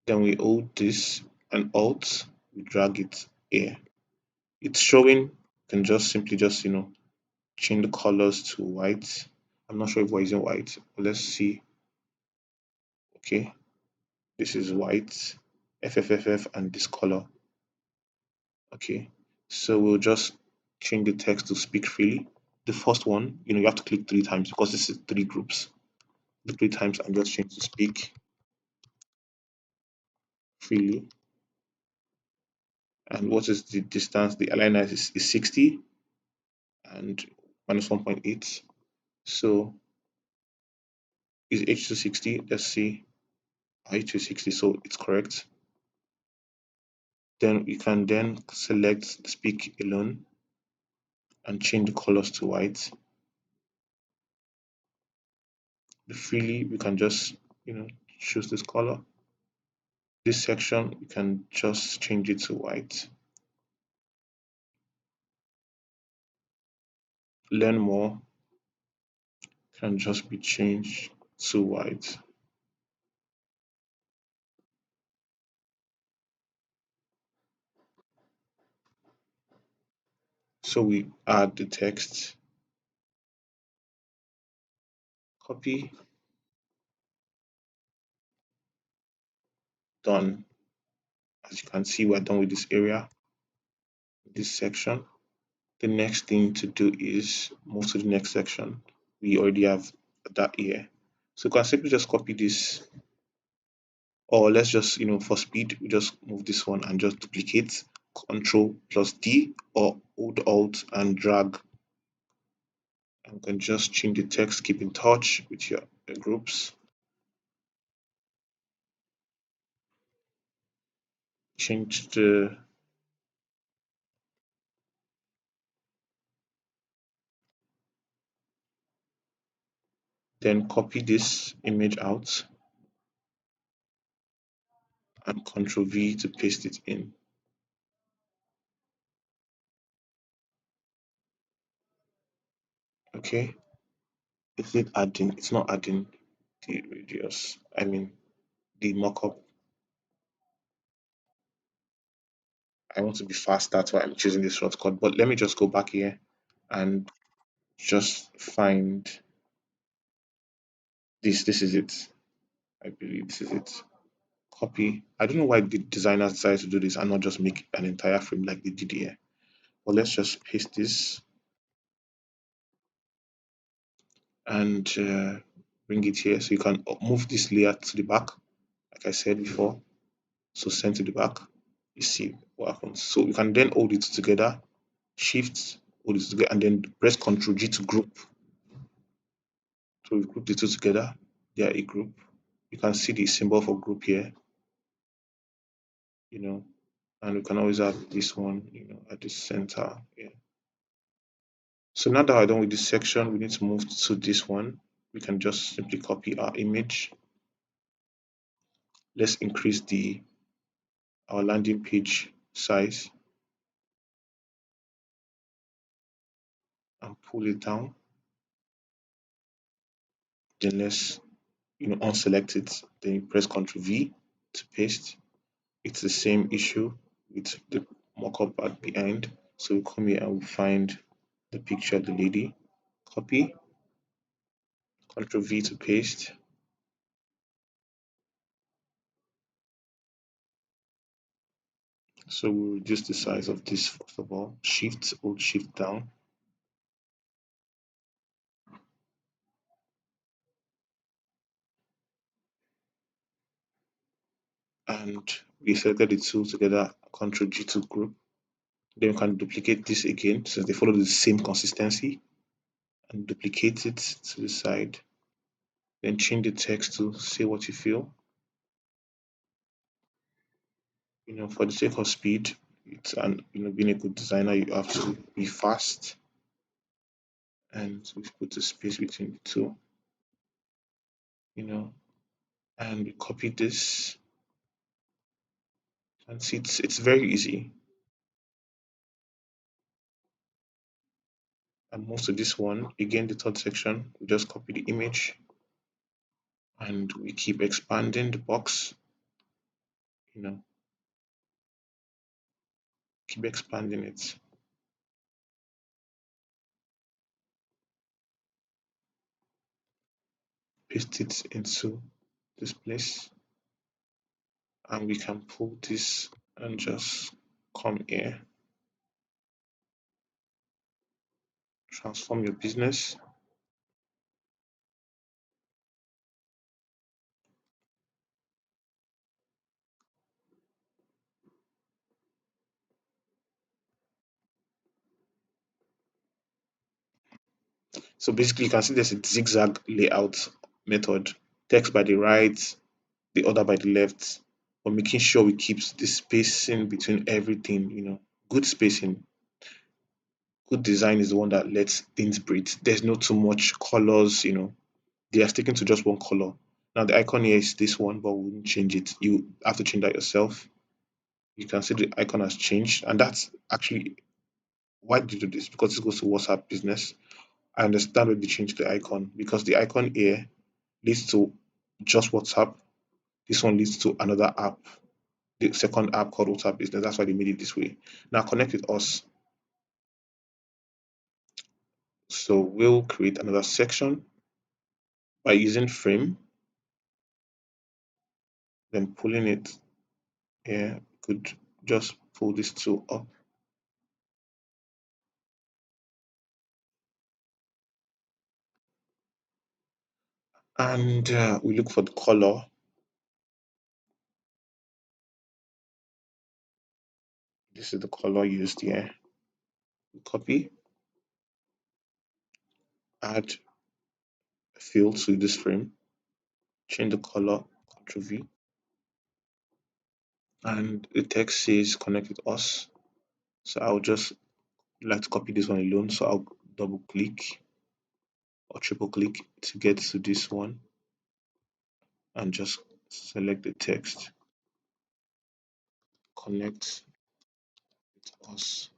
Then we hold this and Alt, we drag it here. It's showing, you can just simply just change the colors to white. I'm not sure if we're using white, but let's see. Okay, this is white, FFFF, and this color. Okay, so we'll just change the text to speak freely. The first one, you have to click 3 times because this is 3 groups. The 3 times and just change to speak freely. And what is the distance? The aligner is 60 and minus 1.8. So is H2 60? Let's see. H2 60, so it's correct. Then you can then select speak alone and change the colors to white. The freely, we can just choose this color. This section, you can just change it to white. Learn more can just be changed to white. So we add the text, copy, done. As you can see, we're done with this area, this section. The next thing to do is move to the next section. We already have that here. So you can simply just copy this, or let's just, for speed, we just move this one and just duplicate, Control plus D, or hold Alt and drag. And you can just change the text, keep in touch with your groups. Change the then copy this image out and Control V to paste it in. Okay, is it adding? It's not adding the radius. I mean the mockup. I want to be fast, that's why I'm choosing this shortcut. But let me just go back here and just find this. This is it. I believe this is it. Copy. I don't know why the designers decided to do this and not just make an entire frame like they did here. But let's just paste this and bring it here. So you can move this layer to the back, like I said before. So send to the back. You see what happens. So you can then hold it together, shift, hold it together, and then press Ctrl G to group. So we group the two together. They are a group. You can see the symbol for group here, you know, and we can always have this one, at the center here. So now that we're done with this section, we need to move to this one. We can just simply copy our image. Let's increase our landing page size and pull it down. Then let's unselect it. Then you press Ctrl V to paste. It's the same issue with the mockup at the end. So we come here and we find the picture of the lady. Copy, Ctrl V to paste. So we'll reduce the size of this first of all. Hold Shift down. And we selected the two together, Ctrl G to group. Then we can duplicate this again since they follow the same consistency and duplicate it to the side. Then change the text to say what you feel. For the sake of speed, it's being a good designer, you have to be fast, and we've put a space between the two, you know, and we copy this And see, it's very easy. And most of this one, again, the third section, we just copy the image and we keep expanding the box, you know, keep expanding it, paste it into this place, and we can pull this and just come here, transform your business. So basically, you can see there's a zigzag layout method, text by the right, the other by the left, but making sure we keep the spacing between everything, good spacing. Good design is the one that lets things breathe. There's not too much colors, they are sticking to just one color. Now the icon here is this one, but we wouldn't change it. You have to change that yourself. You can see the icon has changed, and that's actually why did you do this? Because this goes to WhatsApp business. I understand why they changed the icon because the icon here leads to just WhatsApp. This one leads to another app, the second app called WhatsApp Business. That's why they made it this way. Now connect with us. So we'll create another section by using frame, then pulling it here. Could just pull this two up, and we look for the color. This is the color used here. We copy, add a field to this frame, change the color, Ctrl V, and the text says connect with us. So I'll just like to copy this one alone. So I'll double click or triple click to get to this one and just select the text, connect with us.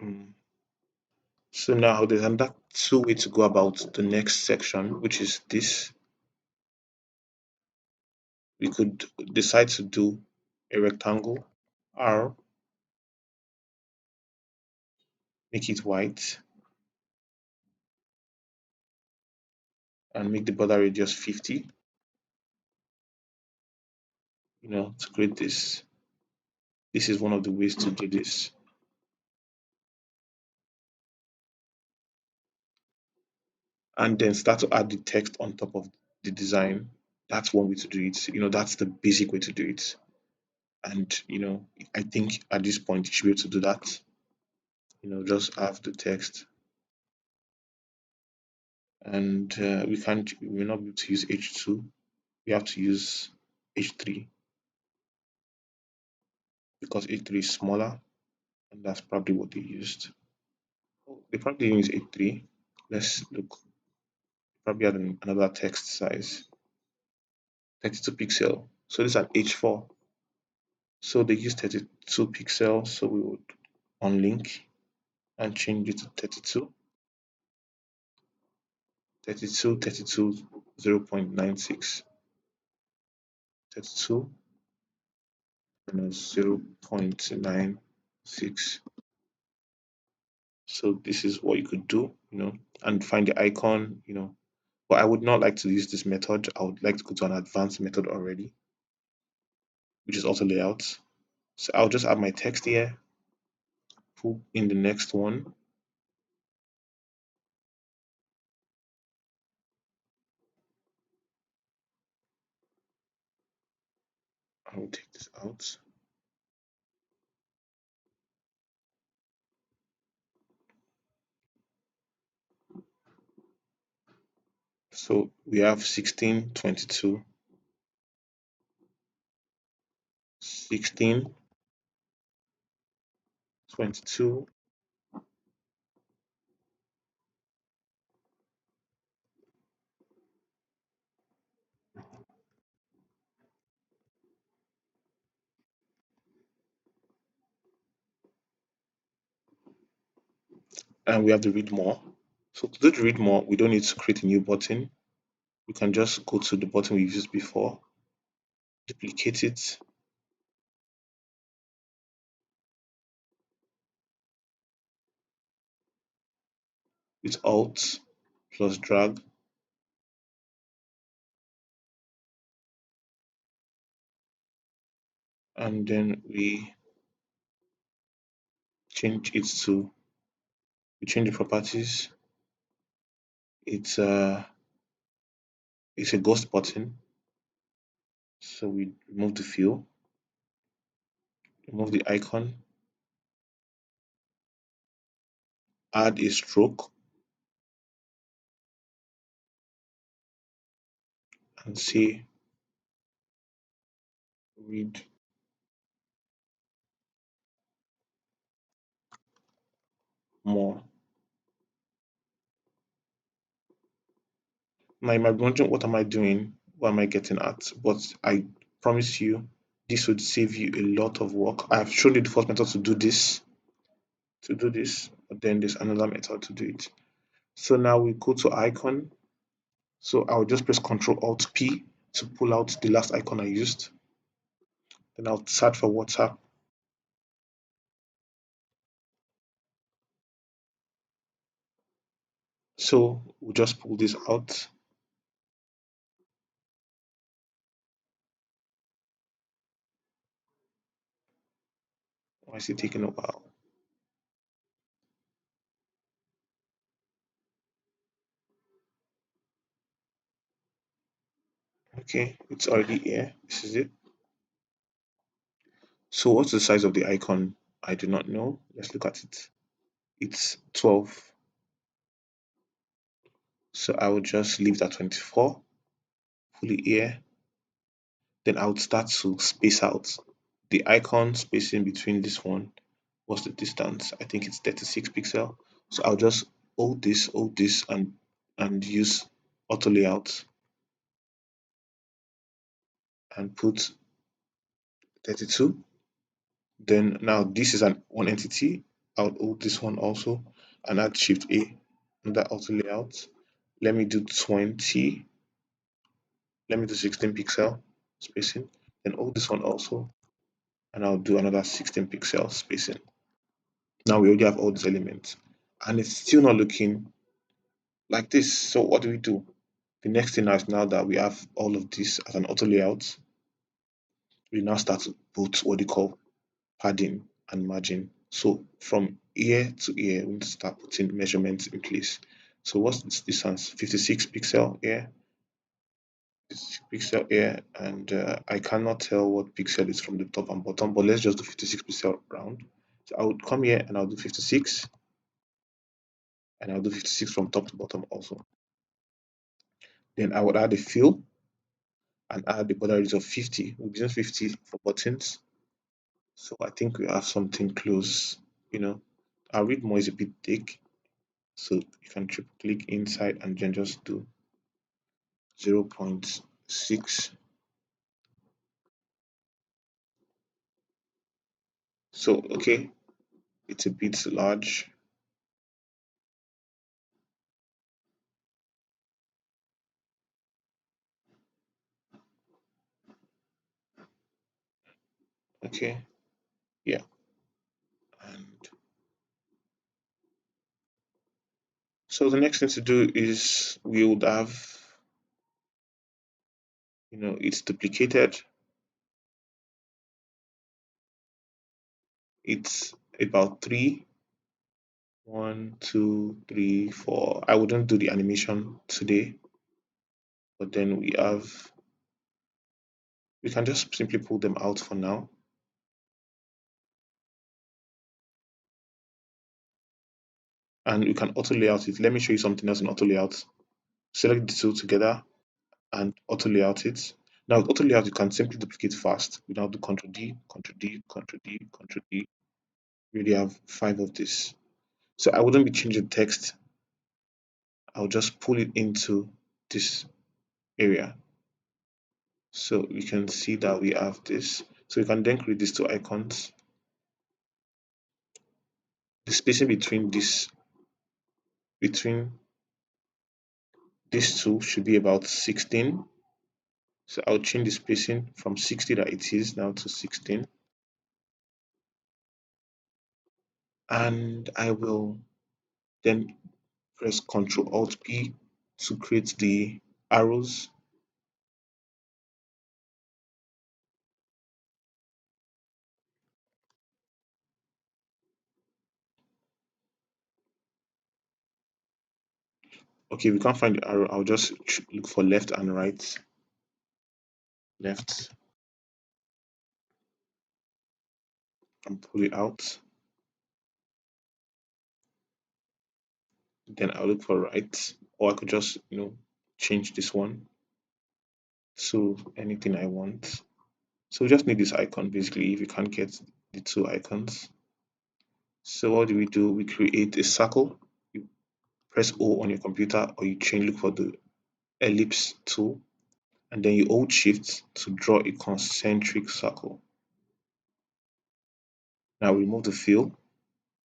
Mm. So now there's another two way to go about the next section, which is this. We could decide to do a rectangle R, make it white, and make the border radius 50, to create this. This is one of the ways to do this. And then start to add the text on top of the design. That's one way to do it. That's the basic way to do it. And, I think at this point you should be able to do that. Just have the text. And we will not be able to use H2. We have to use H3 because H3 is smaller, and that's probably what they used. Oh, they probably didn't use H3. Let's look. Probably had another text size, 32 pixel. So this is an H4. So they use 32 pixels. So we would unlink and change it to 32, 32, 32, 0.96, 32 minus 0.96. So this is what you could do, and find the icon, But I would not like to use this method. I would like to go to an advanced method already, which is auto layout. So I'll just add my text here, put in the next one. I will take this out. So we have 16, 22, 16, 22, and we have the read more. So to do the read more, we don't need to create a new button. We can just go to the button we've used before, duplicate it, with Alt plus drag, and then change it to we change the properties. It's a it's a ghost button. So we remove the fill, remove the icon, add a stroke, and say read more. Now you might be wondering, what am I doing? What am I getting at? But I promise you, this would save you a lot of work. I've shown you the first method to do this, but then there's another method to do it. So now we go to icon. So I'll just press Ctrl Alt P to pull out the last icon I used. Then I'll search for WhatsApp. So we'll just pull this out. Why is it taking a while? Okay, it's already here. This is it. So what's the size of the icon? I do not know. Let's look at it. It's 12. So I will just leave that 24, pull it here. Then I would start to space out the icon spacing between this one. What's the distance? I think it's 36 pixel. So I'll just hold this, and use auto layout and put 32. Then now this is an one entity. I'll hold this one also and add Shift A under auto layout. Let me do 20. Let me do 16 pixel spacing. Then hold this one also, and I'll do another 16 pixel spacing. Now we already have all these elements, and it's still not looking like this. So what do we do? The next thing is, now that we have all of this as an auto layout, we now start to put what they call padding and margin. So from here to here, we need to start putting measurements in place. So what's this distance? 56 pixel here, 56 pixel here, and I cannot tell what pixel is from the top and bottom, but let's just do 56 pixel round. So I would come here and I'll do 56, and I'll do 56 from top to bottom also. Then I would add a fill and add the border radius of 50. We'll use 50 for buttons. So I think we have something close. Our read more is a bit thick. So you can triple click inside and then just do 0.6. So okay, it's a bit large. Okay, yeah. And so the next thing to do is, we would have, it's duplicated. It's about three. One, two, three, four. I wouldn't do the animation today, but then we can just simply pull them out for now. And we can auto layout it. Let me show you something else in auto layout. Select the two together and auto layout it. Now with auto layout, you can simply duplicate fast. We now do Ctrl D, Ctrl D, Ctrl D, Ctrl D. We already have 5 of this. So I wouldn't be changing text. I'll just pull it into this area. So we can see that we have this. So we can then create these two icons. The spacing between this between these two should be about 16. So I'll change the spacing from 60 that it is now to 16. And I will then press Ctrl Alt P to create the arrows. Okay, we can't find the arrow. I'll just look for left and right. Left and pull it out. Then I'll look for right, or I could just change this one to anything I want. So we just need this icon basically if you can't get the two icons. So what do? We create a circle. You press O on your computer or you change look for the ellipse tool and then you hold shift to draw a concentric circle. Now remove the fill,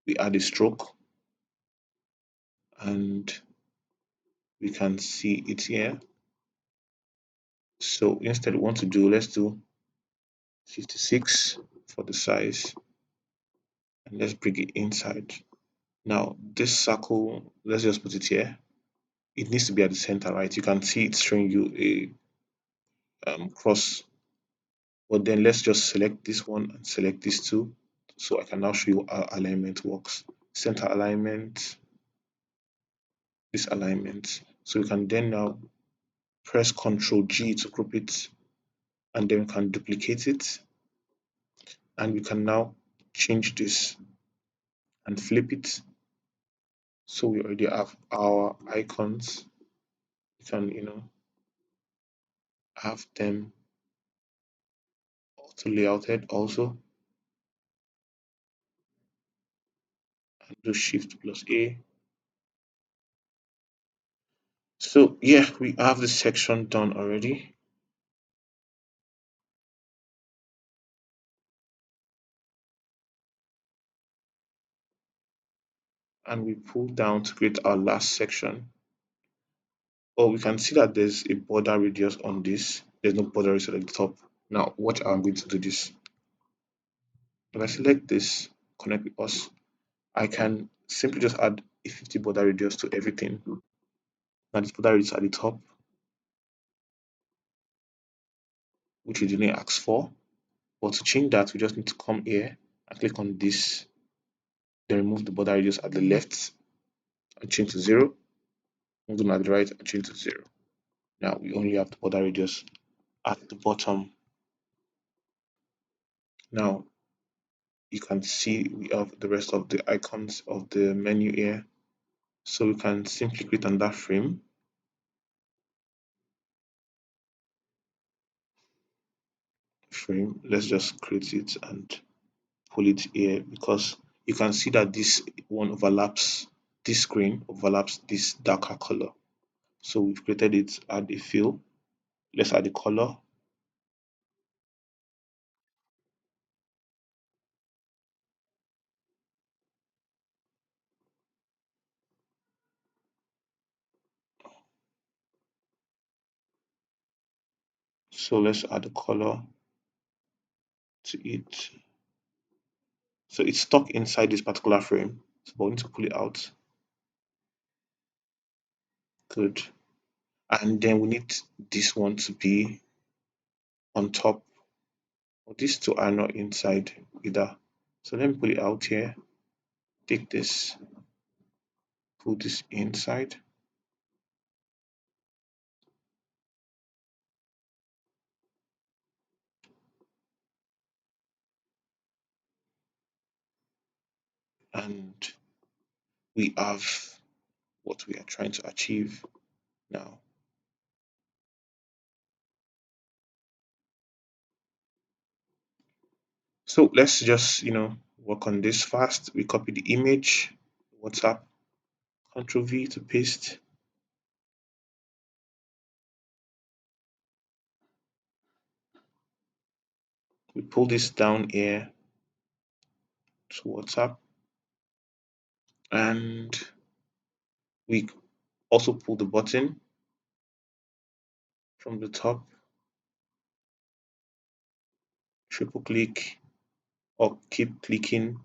we add a stroke and we can see it here. So instead we want to do, let's do 56 for the size and let's bring it inside. Now this circle, let's just put it here. It needs to be at the center, right? You can see it's showing you a cross, but then let's just select this one and select these two so I can now show you how alignment works. Center alignment, this alignment. So we can then now press Ctrl G to group it and then we can duplicate it and we can now change this and flip it. So we already have our icons. We can have them auto layouted also and do Shift plus A. So yeah, we have this section done already. And we pull down to create our last section. Oh, we can see that there's a border radius on this. There's no border radius at the top. Now, watch how I'm going to do this. If I select this, connect with us, I can simply just add a 50 border radius to everything. Now, this border radius at the top, which we didn't ask for. But to change that, we just need to come here and click on this, then remove the border radius at the left and change to 0. Move them at the right and change to 0. Now, we only have the border radius at the bottom. Now, you can see we have the rest of the icons of the menu here. So we can simply create another frame. Let's just create it and pull it here because you can see that this one overlaps, this screen overlaps this darker color. So we've created it, add a fill. Let's add the color. So let's add the color to it. So it's stuck inside this particular frame. So we need to pull it out. Good. And then we need this one to be on top. Well, these two are not inside either. So let me pull it out here. Take this, put this inside. And we have what we are trying to achieve now. So let's just, work on this fast. We copy the image, WhatsApp, Control V to paste. We pull this down here to WhatsApp and We also pull the button from the top, triple click, or keep clicking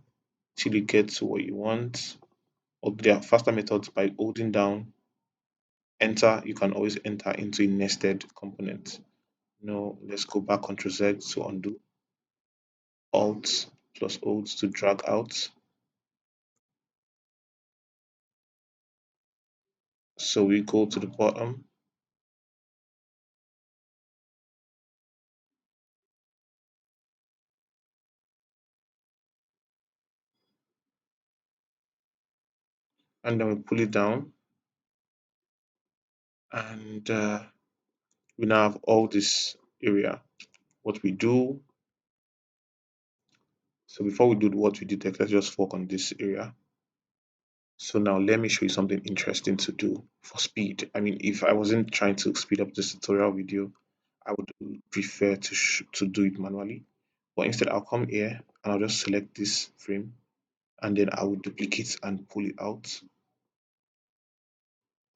till you get to what you want. Or there are faster methods by holding down enter. You can always enter into a nested component. No, let's go back, Ctrl Z to undo, Alt plus Alt to drag out. So we go to the bottom, and then we pull it down, and we now have all this area. What we do, so before we do what we did, let's just work on this area. So now let me show you something interesting to do for speed. I mean, if I wasn't trying to speed up this tutorial video, I would prefer to do it manually. But instead, I'll come here and I'll just select this frame, and then I will duplicate and pull it out.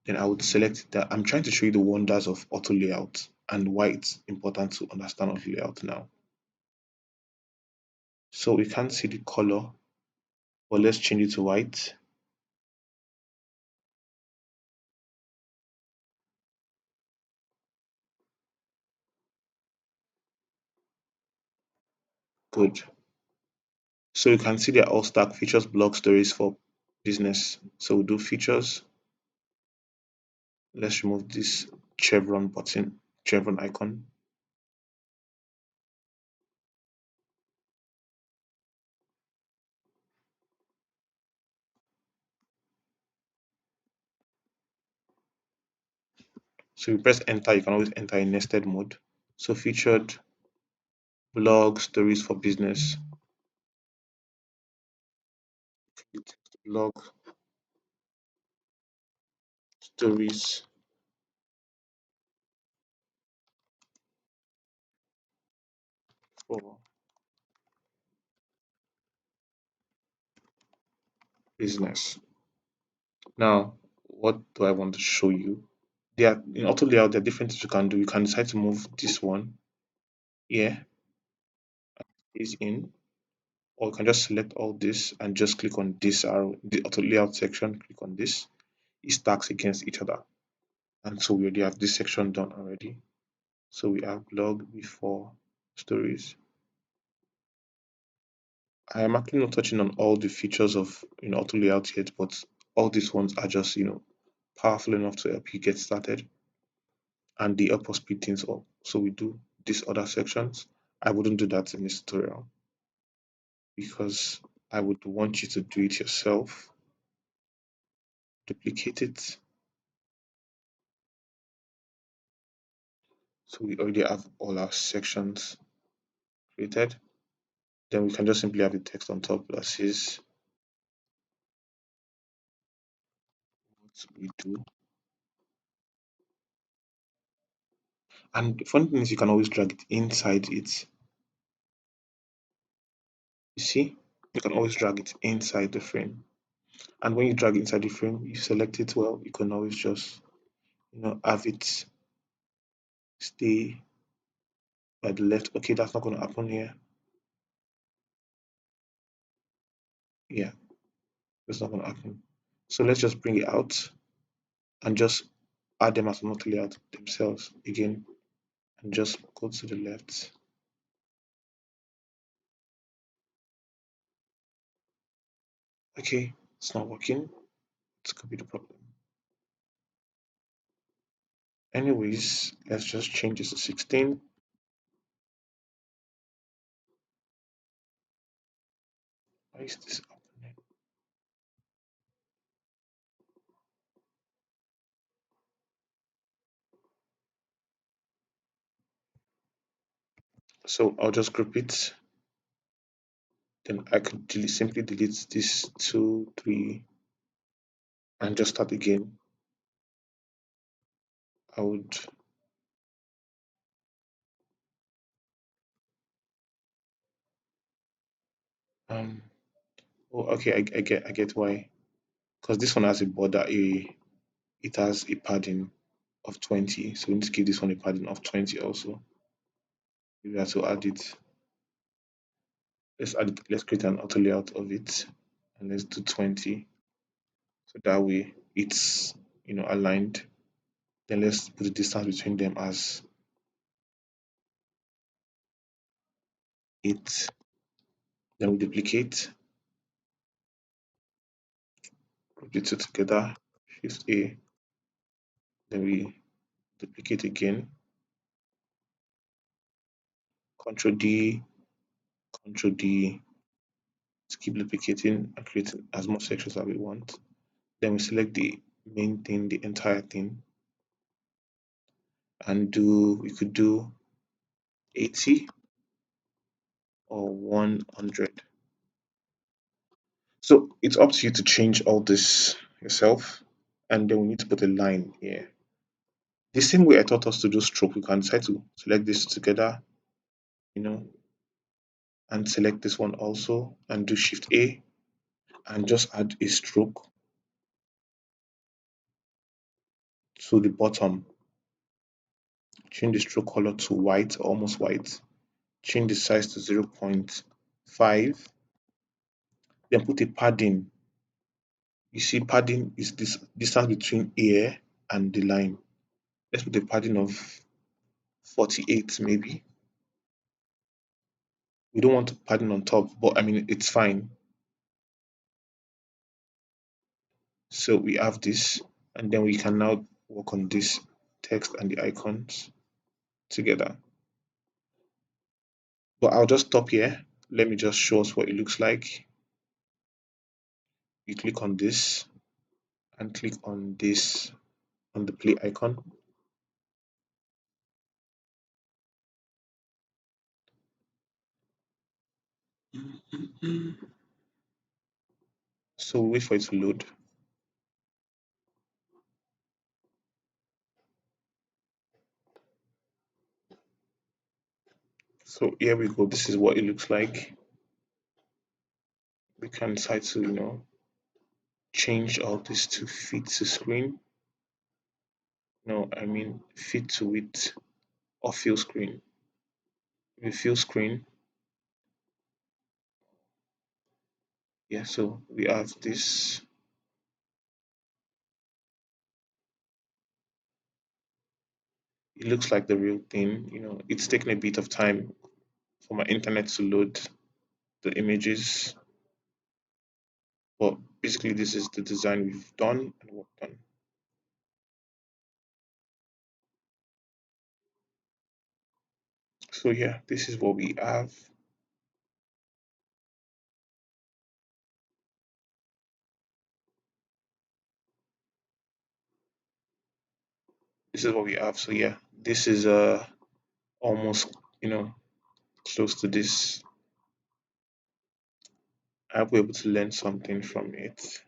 Then I would select that. I'm trying to show you the wonders of auto layout and why it's important to understand auto layout now. So we can't see the color, but let's change it to white. Good. So you can see they're all stack features, blog stories for business. So we'll do features. Let's remove this chevron button, chevron icon. So you press enter, you can always enter in nested mode. So featured, blog stories for business, blog stories for business. Now, what do I want to show you? There are in auto layout, there are different things you can do. You can decide to move this one here, is in, or you can just select all this and just click on this arrow, the auto layout section, click on this. It stacks against each other. And so we already have this section done already. So we have blog before stories. I am actually not touching on all the features of auto layout yet, but all these ones are just powerful enough to help you get started, and they help us speed things up. So we do these other sections. I wouldn't do that in this tutorial because I would want you to do it yourself. Duplicate it. So we already have all our sections created. Then we can just simply have the text on top that says what we do. And the funny thing is you can always drag it inside it. You see? You can always drag it inside the frame. And when you drag inside the frame, you select it well, you can always just have it stay by the left. Okay, that's not going to happen here. Yeah, it's not going to happen. So let's just bring it out and just add them as an auto layout themselves again, and just go to the left. Okay, it's not working. It could be the problem. Anyways, let's just change this to 16. Why is this happening? So I'll just group it. Then I could simply delete this 2, 3, and just start again. I would um oh, okay, I get why. Because this one has a border area. it has a padding of 20. So we need to give this one a padding of 20 also. We have to add it. Let's add it, let's create an auto layout of it and let's do 20. So that way it's aligned. Then let's put the distance between them as 8. Then we duplicate, group the two together, Shift A, then we duplicate again, Control D, Control D to keep duplicating and creating as much sections as we want. Then we select the main thing, the entire thing, and we could do 80 or 100. So it's up to you to change all this yourself. And then we need to put a line here. The same way I taught us to do stroke, we can decide to select this together, you know, and select this one also and do Shift A and just add a stroke to the bottom. Change the stroke color to white, almost white. Change the size to 0.5. Then put a padding. You see, padding is this distance between here and the line. Let's put a padding of 48 maybe. We don't want padding on top, but I mean, it's fine. So we have this, and then we can now work on this text and the icons together. But I'll just stop here. Let me just show us what it looks like. You click on this and click on this on the play icon. So wait for it to load. So here we go. This is what it looks like. We can decide to, change all this to fit to screen. No, I mean fit to width or fill screen. We fill screen. Yeah, so we have this. It looks like the real thing. It's taking a bit of time for my internet to load the images, but basically this is the design we've done and worked on. So yeah, this is what we have. This is what we have. So yeah, this is almost close to this. I hope we're able to learn something from it.